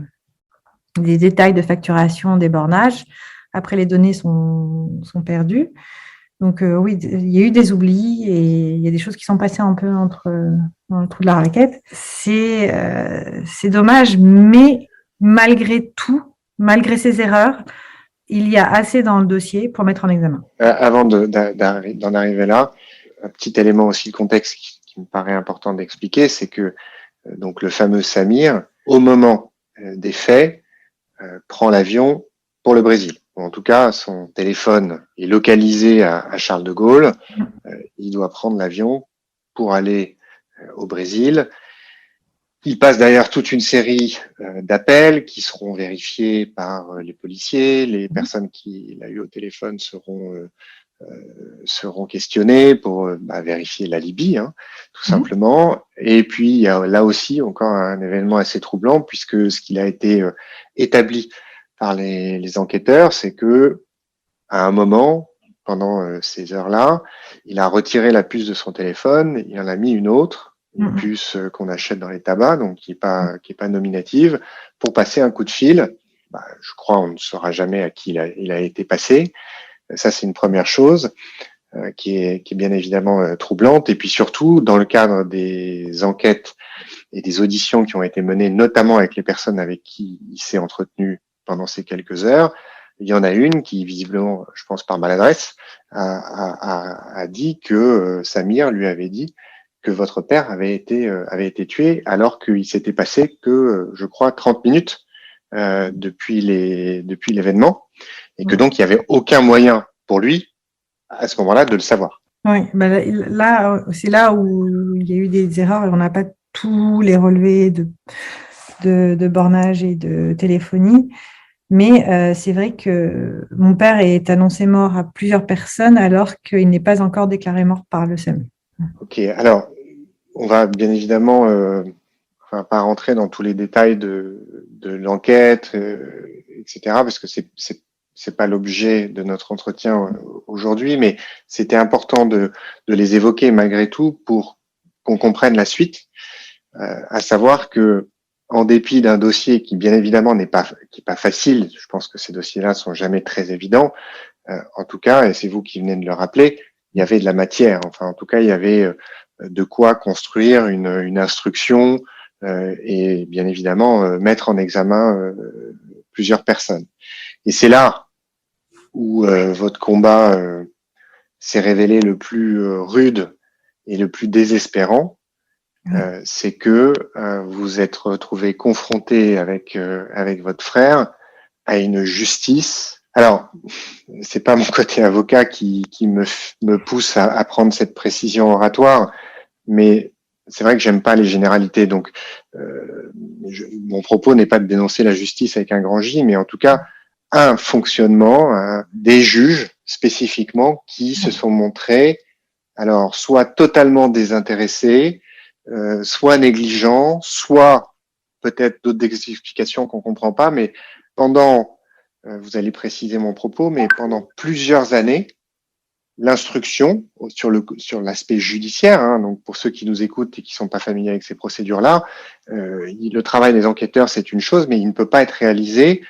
détails de facturation, des bornages. Après, les données sont perdues. Donc, oui, il y a eu des oublis et il y a des choses qui sont passées un peu dans le trou de la raquette. C'est dommage, mais malgré tout, malgré ces erreurs, il y a assez dans le dossier pour mettre en examen. Avant d'en arriver là, un petit élément aussi de contexte qui me paraît important d'expliquer, c'est que donc le fameux Samir, au moment des faits, prend l'avion pour le Brésil. En tout cas, son téléphone est localisé à Charles de Gaulle. Il doit prendre l'avion pour aller au Brésil. Il passe d'ailleurs toute une série d'appels qui seront vérifiés par les policiers. Les personnes qu'il a eues au téléphone seront seront questionnés pour vérifier l'alibi, hein, tout simplement. Et puis, il y a là aussi encore un événement assez troublant, puisque ce qu'il a été établi par les enquêteurs, c'est que à un moment, pendant ces heures-là, il a retiré la puce de son téléphone, il en a mis une autre, une puce qu'on achète dans les tabacs, donc qui est pas nominative, pour passer un coup de fil. Je crois on ne saura jamais à qui il a été passé. Ça, c'est une première chose qui est bien évidemment troublante. Et puis surtout, dans le cadre des enquêtes et des auditions qui ont été menées, notamment avec les personnes avec qui il s'est entretenu pendant ces quelques heures, il y en a une qui, visiblement, je pense par maladresse, a dit que Samir lui avait dit que votre père avait été tué, alors qu'il s'était passé que, je crois, 30 minutes depuis l'événement, et que donc il n'y avait aucun moyen pour lui, à ce moment-là, de le savoir. Oui, là, c'est là où il y a eu des erreurs et on n'a pas tous les relevés de bornage et de téléphonie. Mais c'est vrai que mon père est annoncé mort à plusieurs personnes alors qu'il n'est pas encore déclaré mort par le SAMU. Ok, alors on va bien évidemment pas rentrer dans tous les détails de l'enquête, etc., parce que c'est pas l'objet de notre entretien aujourd'hui, mais c'était important de les évoquer malgré tout pour qu'on comprenne la suite, à savoir que en dépit d'un dossier qui bien évidemment n'est pas facile, je pense que ces dossiers-là sont jamais très évidents, en tout cas, et c'est vous qui venez de le rappeler, il y avait de la matière, enfin en tout cas il y avait de quoi construire une instruction et bien évidemment mettre en examen plusieurs personnes. Et c'est là où votre combat s'est révélé le plus rude et le plus désespérant, c'est que vous êtes retrouvé confronté avec votre frère à une justice. Alors, c'est pas mon côté avocat qui me pousse à prendre cette précision oratoire, mais c'est vrai que j'aime pas les généralités. Donc, mon propos n'est pas de dénoncer la justice avec un grand J, mais en tout cas un fonctionnement des juges spécifiquement qui se sont montrés, alors soit totalement désintéressés, soit négligents, soit peut-être d'autres explications qu'on comprend pas, mais pendant, vous allez préciser mon propos, mais pendant plusieurs années, l'instruction sur l'aspect judiciaire, hein, donc pour ceux qui nous écoutent et qui sont pas familiers avec ces procédures-là, le travail des enquêteurs c'est une chose, mais il ne peut pas être réalisé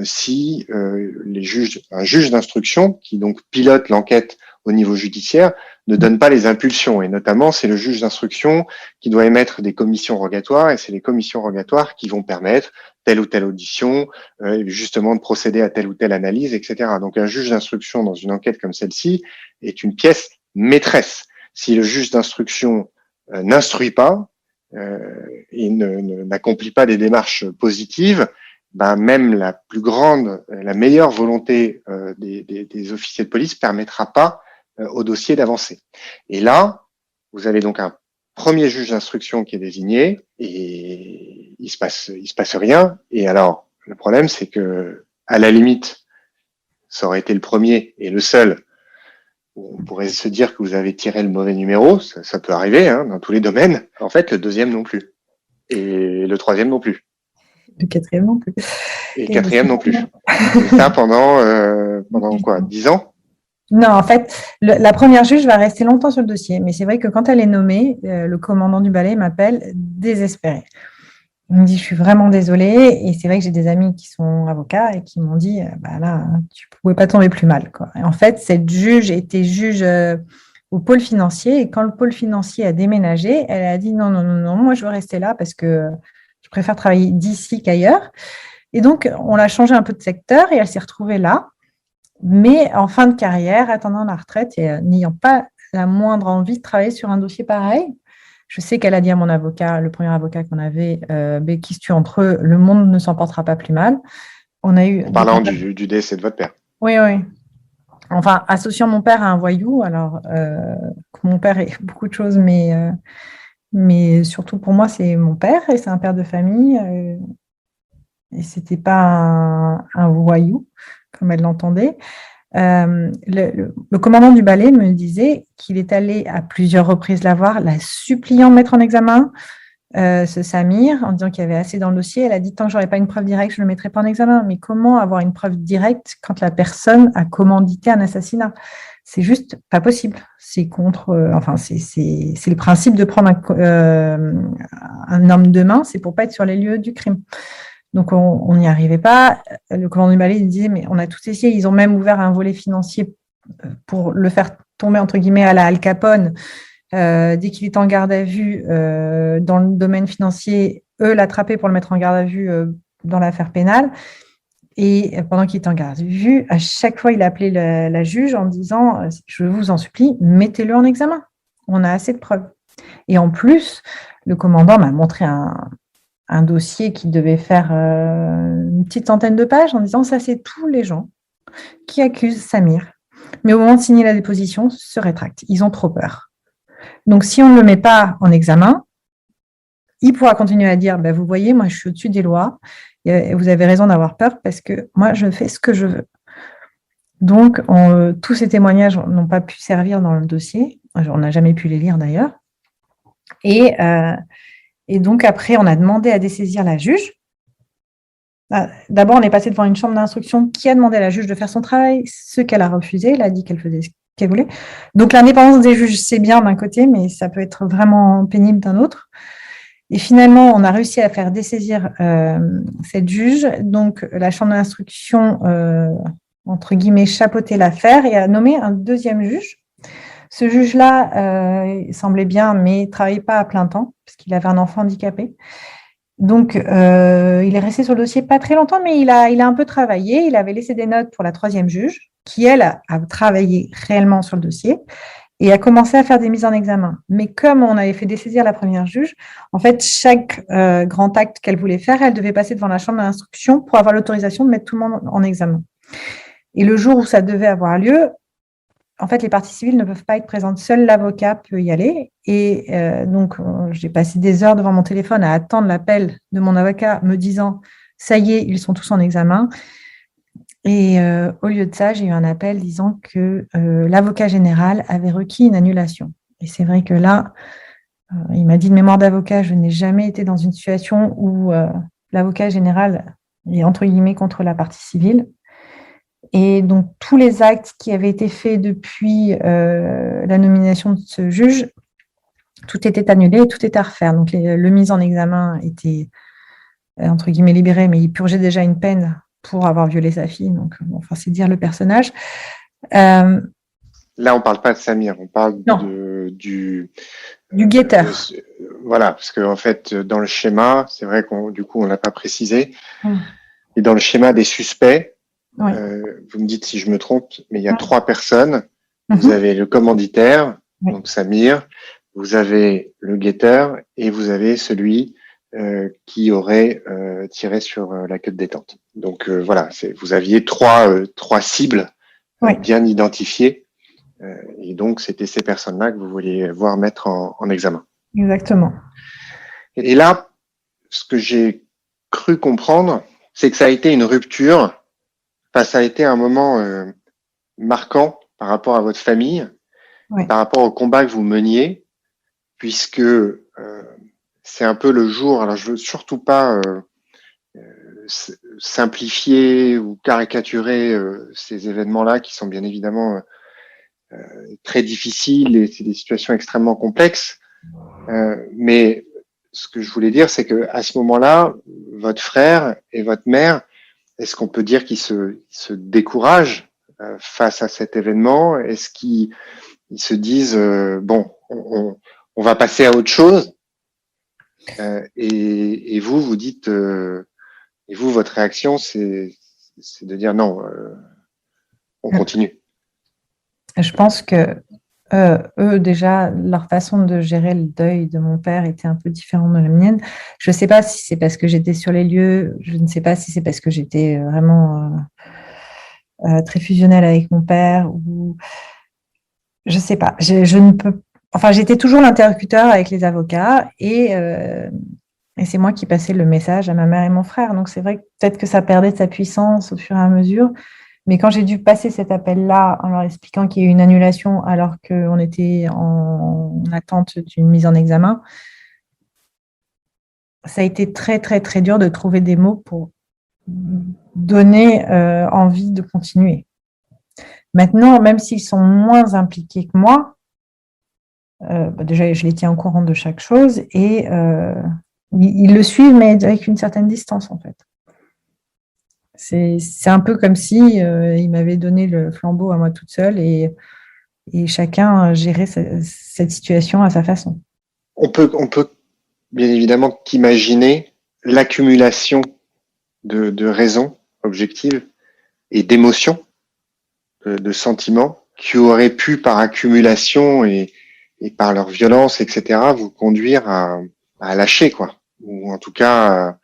si un juge d'instruction qui donc pilote l'enquête au niveau judiciaire ne donne pas les impulsions. Et notamment, c'est le juge d'instruction qui doit émettre des commissions rogatoires, et c'est les commissions rogatoires qui vont permettre telle ou telle audition, justement de procéder à telle ou telle analyse, etc. Donc un juge d'instruction dans une enquête comme celle-ci est une pièce maîtresse. Si le juge d'instruction n'instruit pas et n'accomplit pas des démarches positives, même la meilleure volonté des officiers de police permettra pas au dossier d'avancer. Et là, vous avez donc un premier juge d'instruction qui est désigné et il se passe rien. Et alors, le problème, c'est que à la limite, ça aurait été le premier et le seul. On pourrait se dire que vous avez tiré le mauvais numéro, ça peut arriver hein, dans tous les domaines. En fait, le deuxième non plus. Et le troisième non plus. Le quatrième non plus. Et le quatrième non plus. Et ça pendant quoi, 10 ans? Non, en fait, la première juge va rester longtemps sur le dossier. Mais c'est vrai que quand elle est nommée, le commandant du balai m'appelle désespéré. Il me dit, je suis vraiment désolée. Et c'est vrai que j'ai des amis qui sont avocats et qui m'ont dit, là, tu ne pouvais pas tomber plus mal, quoi. Et en fait, cette juge était juge au pôle financier. Et quand le pôle financier a déménagé, elle a dit, non, moi, je veux rester là parce que je préfère travailler d'ici qu'ailleurs. Et donc, on l'a changé un peu de secteur et elle s'est retrouvée là. Mais en fin de carrière, attendant la retraite et n'ayant pas la moindre envie de travailler sur un dossier pareil, je sais qu'elle a dit à mon avocat, le premier avocat qu'on avait, qui se tue entre eux, le monde ne s'en portera pas plus mal. On a eu. En parlant du décès de votre père. Oui. Enfin, associant mon père à un voyou, alors mon père est beaucoup de choses, mais surtout pour moi, c'est mon père et c'est un père de famille. Et c'était pas un voyou, comme elle l'entendait. Le commandant du ballet me disait qu'il est allé à plusieurs reprises la voir, la suppliant de mettre en examen ce Samir, en disant qu'il y avait assez dans le dossier. Elle a dit, tant que je n'aurai pas une preuve directe, je ne le mettrai pas en examen. Mais comment avoir une preuve directe quand la personne a commandité un assassinat? C'est juste pas possible. C'est c'est le principe de prendre un homme de main, c'est pour pas être sur les lieux du crime. Donc, on n'y arrivait pas. Le commandant du ballet disait, mais on a tout essayé. Ils ont même ouvert un volet financier pour le faire tomber, entre guillemets, à la Al Capone. Dès qu'il est en garde à vue dans le domaine financier, eux l'attrapaient pour le mettre en garde à vue dans l'affaire pénale. Et pendant qu'il était en garde à vue, à chaque fois, il appelait la juge en disant « Je vous en supplie, mettez-le en examen. On a assez de preuves. » Et en plus, le commandant m'a montré un dossier qui devait faire une petite centaine de pages en disant « Ça, c'est tous les gens qui accusent Samir. Mais au moment de signer la déposition, se rétractent. Ils ont trop peur. » Donc, si on ne le met pas en examen, il pourra continuer à dire vous voyez, moi, je suis au-dessus des lois. Et vous avez raison d'avoir peur parce que moi, je fais ce que je veux. Donc, tous ces témoignages n'ont pas pu servir dans le dossier. On n'a jamais pu les lire d'ailleurs. Et donc, après, on a demandé à dessaisir la juge. D'abord, on est passé devant une chambre d'instruction qui a demandé à la juge de faire son travail, ce qu'elle a refusé. Elle a dit qu'elle faisait ce qu'elle voulait. Donc, l'indépendance des juges, c'est bien d'un côté, mais ça peut être vraiment pénible d'un autre. Et finalement, on a réussi à faire dessaisir cette juge. Donc, la chambre d'instruction, entre guillemets, chapeautait l'affaire et a nommé un deuxième juge. Ce juge-là, il semblait bien, mais ne travaillait pas à plein temps, parce qu'il avait un enfant handicapé. Donc, il est resté sur le dossier pas très longtemps, mais il a un peu travaillé. Il avait laissé des notes pour la troisième juge, qui, elle, a travaillé réellement sur le dossier et a commencé à faire des mises en examen. Mais comme on avait fait dessaisir la première juge, en fait, chaque grand acte qu'elle voulait faire, elle devait passer devant la chambre d'instruction pour avoir l'autorisation de mettre tout le monde en examen. Et le jour où ça devait avoir lieu, en fait, les parties civiles ne peuvent pas être présentes. Seul l'avocat peut y aller. Et donc, j'ai passé des heures devant mon téléphone à attendre l'appel de mon avocat me disant « ça y est, ils sont tous en examen ». Et au lieu de ça, j'ai eu un appel disant que l'avocat général avait requis une annulation. Et c'est vrai que là, il m'a dit de mémoire d'avocat, je n'ai jamais été dans une situation où l'avocat général est entre guillemets contre la partie civile. Et donc, tous les actes qui avaient été faits depuis la nomination de ce juge, tout était annulé et tout était à refaire. Donc, le mise en examen était, entre guillemets, libéré, mais il purgeait déjà une peine pour avoir violé sa fille. Donc, c'est dire le personnage. Là, on ne parle pas de Samir, on parle du guetteur. Voilà, parce qu'en fait, dans le schéma, c'est vrai qu'on ne l'a pas précisé, et dans le schéma des suspects, oui. Vous me dites si je me trompe, mais il y a 3 personnes. Vous avez le commanditaire, donc Samir, vous avez le guetteur et vous avez celui qui aurait tiré sur la queue de détente. Donc voilà, vous aviez trois cibles bien identifiées et donc c'était ces personnes-là que vous vouliez voir mettre en examen. Exactement. Et là, ce que j'ai cru comprendre, c'est que ça a été une rupture. Enfin, ça a été un moment marquant par rapport à votre famille, par rapport au combat que vous meniez, puisque c'est un peu le jour. Alors, je veux surtout pas simplifier ou caricaturer ces événements-là, qui sont bien évidemment très difficiles et c'est des situations extrêmement complexes. Mais ce que je voulais dire, c'est que à ce moment-là, votre frère et votre mère, est-ce qu'on peut dire qu'ils se découragent face à cet événement? Est-ce qu'ils se disent bon, on va passer à autre chose? Et vous dites et vous, votre réaction, c'est de dire non, on continue. Je pense que eux, déjà, leur façon de gérer le deuil de mon père était un peu différente de la mienne. Je ne sais pas si c'est parce que j'étais sur les lieux, je ne sais pas si c'est parce que j'étais vraiment très fusionnelle avec mon père, ou je ne sais pas. Je ne peux. Enfin, j'étais toujours l'interlocuteur avec les avocats et c'est moi qui passais le message à ma mère et mon frère. Donc, c'est vrai que peut-être que ça perdait de sa puissance au fur et à mesure. Mais quand j'ai dû passer cet appel-là en leur expliquant qu'il y a eu une annulation alors qu'on était en attente d'une mise en examen, ça a été très, très, très dur de trouver des mots pour donner envie de continuer. Maintenant, même s'ils sont moins impliqués que moi, déjà, je les tiens au courant de chaque chose et ils le suivent, mais avec une certaine distance, en fait. C'est un peu comme si ils m'avaient donné le flambeau à moi toute seule et chacun gérait cette situation à sa façon. On peut bien évidemment qu'imaginer l'accumulation de raisons objectives et d'émotions, de sentiments qui auraient pu, par accumulation et par leur violence, etc., vous conduire à lâcher, quoi. Ou en tout cas,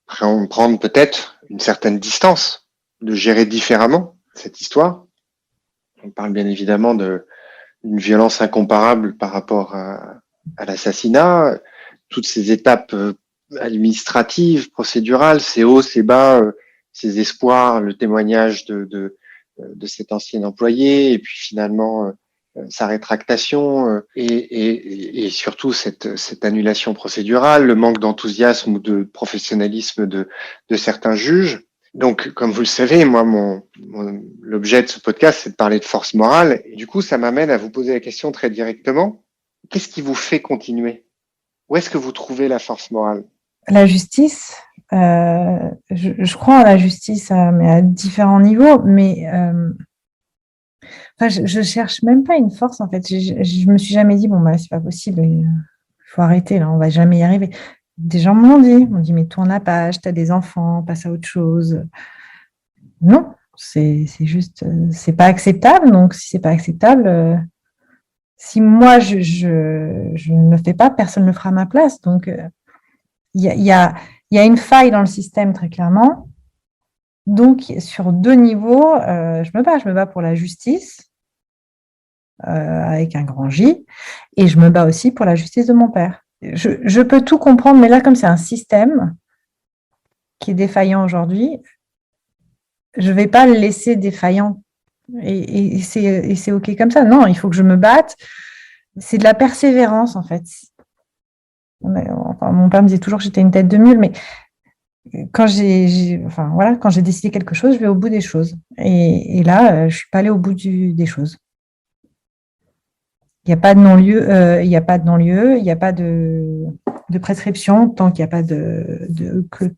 prendre peut-être une certaine distance, de gérer différemment cette histoire. On parle bien évidemment d'une violence incomparable par rapport à l'assassinat, toutes ces étapes administratives, procédurales, ces hauts, ces bas, ces espoirs, le témoignage de cet ancien employé, et puis finalement sa rétractation, et surtout cette annulation procédurale, le manque d'enthousiasme ou de professionnalisme de certains juges. Donc, comme vous le savez, moi, l'objet de ce podcast, c'est de parler de force morale. Et du coup, ça m'amène à vous poser la question très directement. Qu'est-ce qui vous fait continuer? Où est-ce que vous trouvez la force morale? La justice, je crois à la justice, mais à différents niveaux, mais enfin, je cherche même pas une force, en fait. Je me suis jamais dit, bon, bah, c'est pas possible, il faut arrêter, là, on va jamais y arriver. Des gens m'ont dit, mais tourne la page, tu as des enfants, passe à autre chose. Non, c'est juste, c'est pas acceptable. Donc, si c'est pas acceptable, si moi je ne le fais pas, personne ne le fera à ma place. Donc, il y a une faille dans le système très clairement. Donc, sur deux niveaux, je me bats pour la justice avec un grand J, et je me bats aussi pour la justice de mon père. Je peux tout comprendre, mais là, comme c'est un système qui est défaillant aujourd'hui, je ne vais pas le laisser défaillant et c'est OK comme ça. Non, il faut que je me batte. C'est de la persévérance, en fait. Enfin, mon père me disait toujours que j'étais une tête de mule, mais quand quand j'ai décidé quelque chose, je vais au bout des choses. Et là, je ne suis pas allée au bout des choses. Il n'y a pas de non-lieu, il n'y a pas de non-lieu, il n'y a pas de prescription tant qu'il y a pas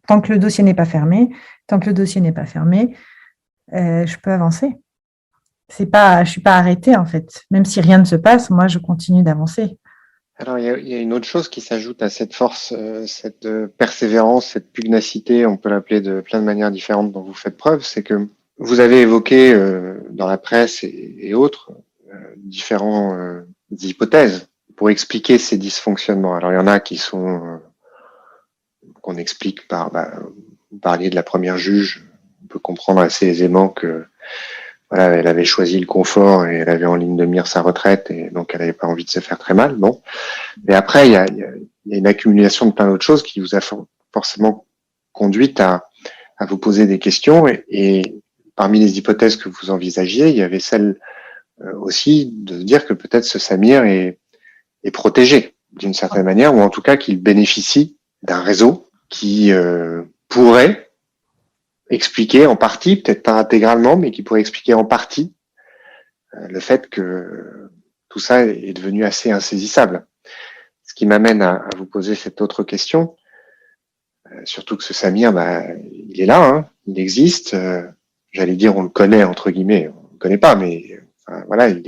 tant que le dossier n'est pas fermé. Tant que le dossier n'est pas fermé, je peux avancer. Je ne suis pas arrêtée, en fait. Même si rien ne se passe, moi, je continue d'avancer. Alors, il y a une autre chose qui s'ajoute à cette force, cette persévérance, cette pugnacité, on peut l'appeler de plein de manières différentes dont vous faites preuve, c'est que vous avez évoqué dans la presse et autres différentes hypothèses pour expliquer ces dysfonctionnements. Alors, il y en a qui sont qu'on explique par, vous parliez de la première juge, on peut comprendre assez aisément que voilà, elle avait choisi le confort et elle avait en ligne de mire sa retraite et donc elle n'avait pas envie de se faire très mal. Bon, mais après il y a une accumulation de plein d'autres choses qui vous a forcément conduite à vous poser des questions et parmi les hypothèses que vous envisagiez, il y avait celle aussi de dire que peut-être ce Samir est protégé d'une certaine manière ou en tout cas qu'il bénéficie d'un réseau qui pourrait expliquer en partie, peut-être pas intégralement, mais qui pourrait expliquer en partie le fait que tout ça est devenu assez insaisissable. Ce qui m'amène à vous poser cette autre question, surtout que ce Samir, il est là, hein, il existe. J'allais dire, on le connaît entre guillemets, on le connaît pas, mais voilà, il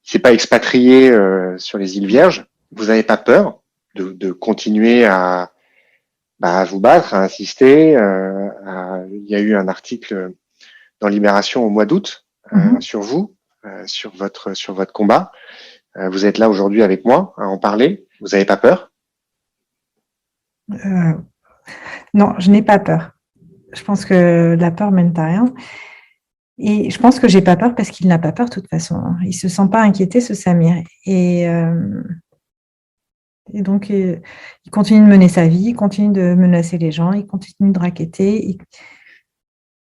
s'est pas expatrié sur les îles Vierges. Vous n'avez pas peur de continuer à vous battre, à insister. Il y a eu un article dans Libération au mois d'août sur vous, sur votre combat. Vous êtes là aujourd'hui avec moi à en parler. Vous n'avez pas peur? Non, je n'ai pas peur. Je pense que la peur mène à rien. Et je pense que j'ai pas peur parce qu'il n'a pas peur de toute façon. Il se sent pas inquiété, ce Samir. Et donc, il continue de mener sa vie, il continue de menacer les gens, il continue de racketter.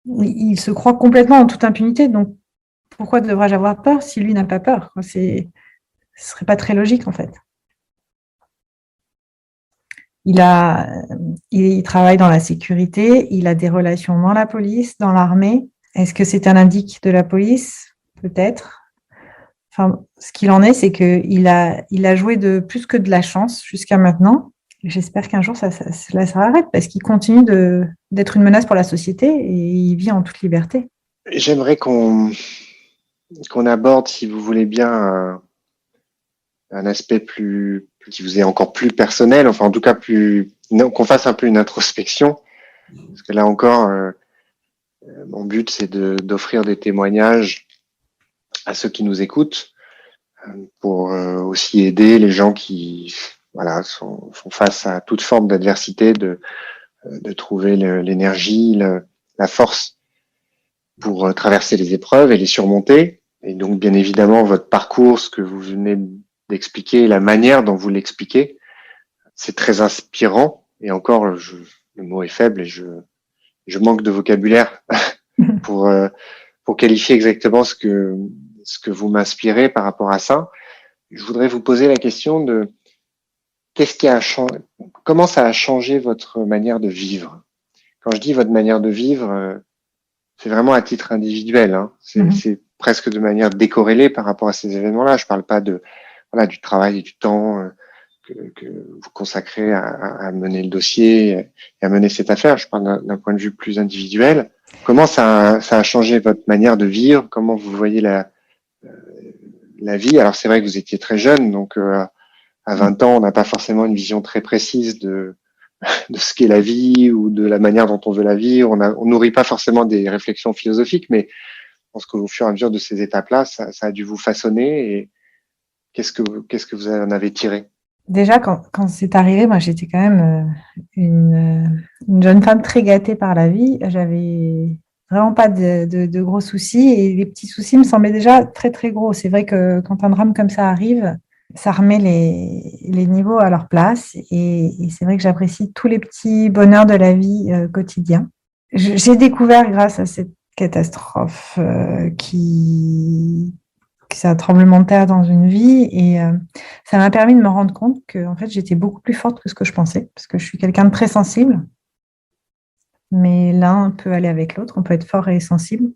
il se croit complètement en toute impunité. Donc, pourquoi devrais-je avoir peur si lui n'a pas peur? Ce ne serait pas très logique, en fait. Il travaille dans la sécurité, il a des relations dans la police, dans l'armée. Est-ce que c'est un indice de la police? Peut-être. Enfin, ce qu'il en est, c'est qu'il a joué de plus que de la chance jusqu'à maintenant. J'espère qu'un jour, ça s'arrête parce qu'il continue d'être une menace pour la société et il vit en toute liberté. J'aimerais qu'on aborde, si vous voulez bien, un aspect qui vous est encore plus personnel, enfin en tout cas qu'on fasse un peu une introspection, parce que là encore, mon but c'est d'offrir des témoignages à ceux qui nous écoutent, pour aussi aider les gens qui sont face à toute forme d'adversité, de trouver l'énergie, la force pour traverser les épreuves et les surmonter. Et donc, bien évidemment, votre parcours, ce que vous venez d'expliquer, la manière dont vous l'expliquez, c'est très inspirant. Et encore, le mot est faible et je manque de vocabulaire pour qualifier exactement ce que vous m'inspirez par rapport à ça. Je voudrais vous poser la question de comment ça a changé votre manière de vivre? Quand je dis votre manière de vivre, c'est vraiment à titre individuel, hein. C'est presque de manière décorrélée par rapport à ces événements-là. Je parle pas du travail et du temps que vous consacrez à mener le dossier et à mener cette affaire. Je parle d'un point de vue plus individuel. Comment ça a changé votre manière de vivre? Comment vous voyez la vie? Alors c'est vrai que vous étiez très jeune, donc à 20 ans, on n'a pas forcément une vision très précise de ce qu'est la vie ou de la manière dont on veut la vivre. On nourrit pas forcément des réflexions philosophiques, mais je pense qu'au fur et à mesure de ces étapes-là, ça a dû vous façonner. Et qu'est-ce que vous en avez tiré? Déjà, quand c'est arrivé, moi, j'étais quand même une jeune femme très gâtée par la vie. J'avais vraiment pas de gros soucis et les petits soucis me semblaient déjà très, très gros. C'est vrai que quand un drame comme ça arrive, ça remet les niveaux à leur place et c'est vrai que j'apprécie tous les petits bonheurs de la vie quotidien. J'ai découvert grâce à cette catastrophe c'est un tremblement de terre dans une vie et ça m'a permis de me rendre compte que en fait, j'étais beaucoup plus forte que ce que je pensais parce que je suis quelqu'un de très sensible, mais l'un peut aller avec l'autre, on peut être fort et sensible.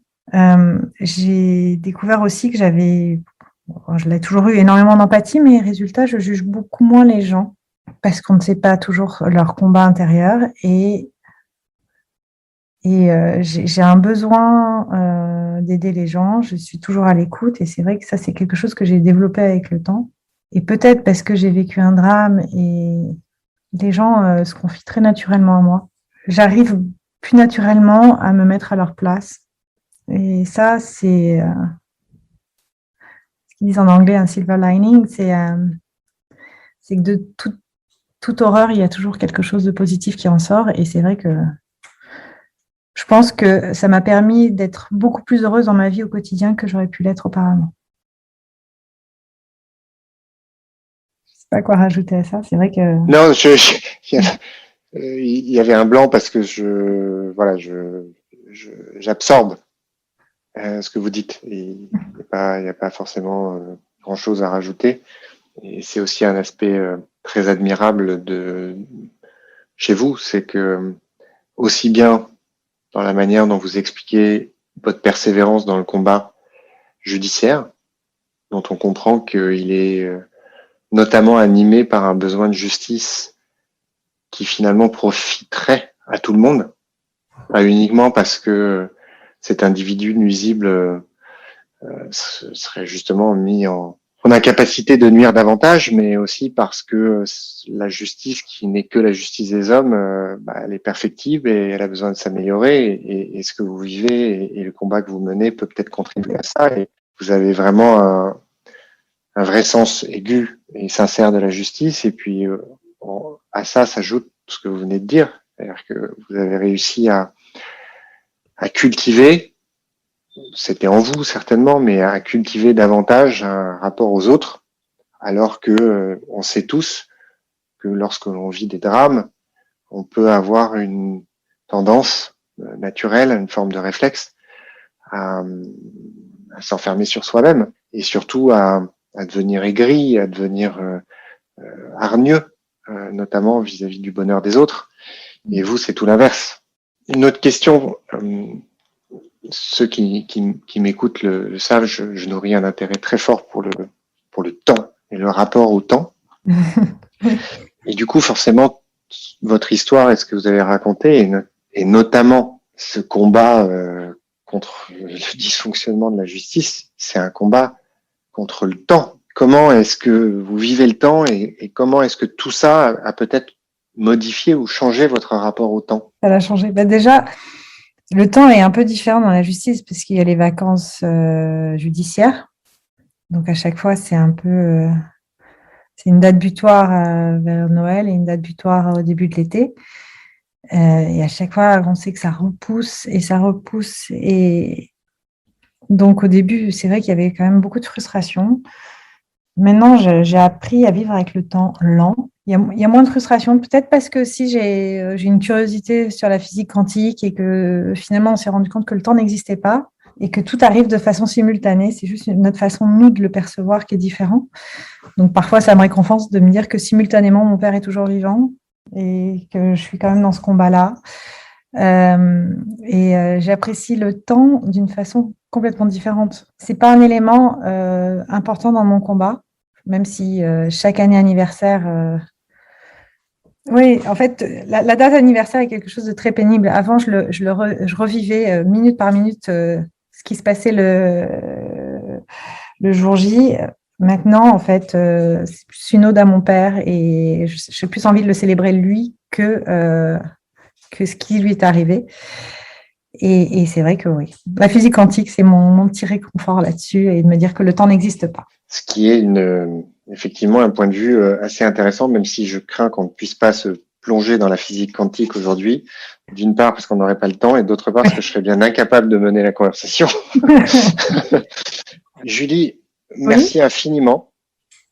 J'ai découvert aussi que je l'ai toujours eu énormément d'empathie, mais résultat, je juge beaucoup moins les gens parce qu'on ne sait pas toujours leur combat intérieur et j'ai un besoin d'aider les gens, je suis toujours à l'écoute et c'est vrai que ça, c'est quelque chose que j'ai développé avec le temps. Et peut-être parce que j'ai vécu un drame et les gens se confient très naturellement à moi. J'arrive plus naturellement à me mettre à leur place. Et ça, c'est ce qu'ils disent en anglais un silver lining, c'est que de toute horreur, il y a toujours quelque chose de positif qui en sort. Et c'est vrai que je pense que ça m'a permis d'être beaucoup plus heureuse dans ma vie au quotidien que j'aurais pu l'être auparavant. Je ne sais pas quoi rajouter à ça. C'est vrai que... Non, il y avait un blanc parce que j'absorbe ce que vous dites. Il n'y a pas forcément grand-chose à rajouter. Et c'est aussi un aspect très admirable chez vous, c'est que aussi bien dans la manière dont vous expliquez votre persévérance dans le combat judiciaire, dont on comprend qu'il est notamment animé par un besoin de justice qui finalement profiterait à tout le monde, pas uniquement parce que cet individu nuisible serait justement mis en incapacité de nuire davantage, mais aussi parce que la justice, qui n'est que la justice des hommes, elle est perfectible et elle a besoin de s'améliorer. Et ce que vous vivez et le combat que vous menez peut peut-être contribuer à ça. Et vous avez vraiment un vrai sens aigu et sincère de la justice. Et puis à ça s'ajoute ce que vous venez de dire, c'est-à-dire que vous avez réussi à cultiver, c'était en vous certainement, mais à cultiver davantage un rapport aux autres, alors que on sait tous que lorsque l'on vit des drames, on peut avoir une tendance naturel, une forme de réflexe à s'enfermer sur soi-même et surtout à devenir aigri, à devenir hargneux, notamment vis-à-vis du bonheur des autres. Et vous, c'est tout l'inverse. Une autre question, ceux qui m'écoutent le savent, je nourris un intérêt très fort pour le temps et le rapport au temps. Et du coup, forcément, votre histoire et ce que vous avez raconté, et notamment ce combat contre le dysfonctionnement de la justice, c'est un combat contre le temps. Comment est-ce que vous vivez le temps et comment est-ce que tout ça a peut-être modifié ou changé votre rapport au temps? Ça l'a changé. Déjà, le temps est un peu différent dans la justice parce qu'il y a les vacances judiciaires. Donc, à chaque fois, c'est un peu... c'est une date butoir vers Noël et une date butoir au début de l'été. Et à chaque fois, on sait que ça repousse et ça repousse. Et donc, au début, c'est vrai qu'il y avait quand même beaucoup de frustration. Maintenant, j'ai appris à vivre avec le temps lent. Il y a moins de frustration, peut-être parce que si j'ai une curiosité sur la physique quantique et que finalement, on s'est rendu compte que le temps n'existait pas et que tout arrive de façon simultanée. C'est juste notre façon, nous, de le percevoir qui est différent. Donc, parfois, ça me réconforte de me dire que simultanément, mon père est toujours vivant et que je suis quand même dans ce combat-là. J'apprécie le temps d'une façon complètement différente. C'est pas un élément important dans mon combat, même si chaque année anniversaire... Oui, en fait, la date anniversaire est quelque chose de très pénible. Avant, je revivais minute par minute ce qui se passait le jour J. Maintenant, en fait, c'est plus une ode à mon père et j'ai plus envie de le célébrer lui que ce qui lui est arrivé. Et c'est vrai que oui, la physique quantique, c'est mon petit réconfort là-dessus et de me dire que le temps n'existe pas. Ce qui est effectivement un point de vue assez intéressant, même si je crains qu'on ne puisse pas se plonger dans la physique quantique aujourd'hui. D'une part, parce qu'on n'aurait pas le temps, et d'autre part, parce que je serais bien incapable de mener la conversation. Julie, merci infiniment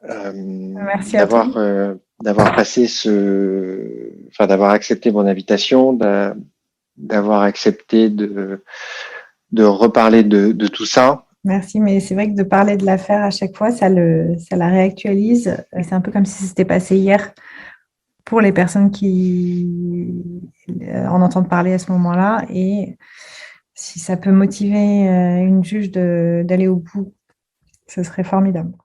merci à toi. d'avoir passé d'avoir accepté mon invitation, d'avoir accepté de reparler de tout ça. Merci, mais c'est vrai que de parler de l'affaire à chaque fois, ça la réactualise. C'est un peu comme si c'était passé hier pour les personnes qui en entendent parler à ce moment-là. Et si ça peut motiver une juge d'aller au bout, ce serait formidable.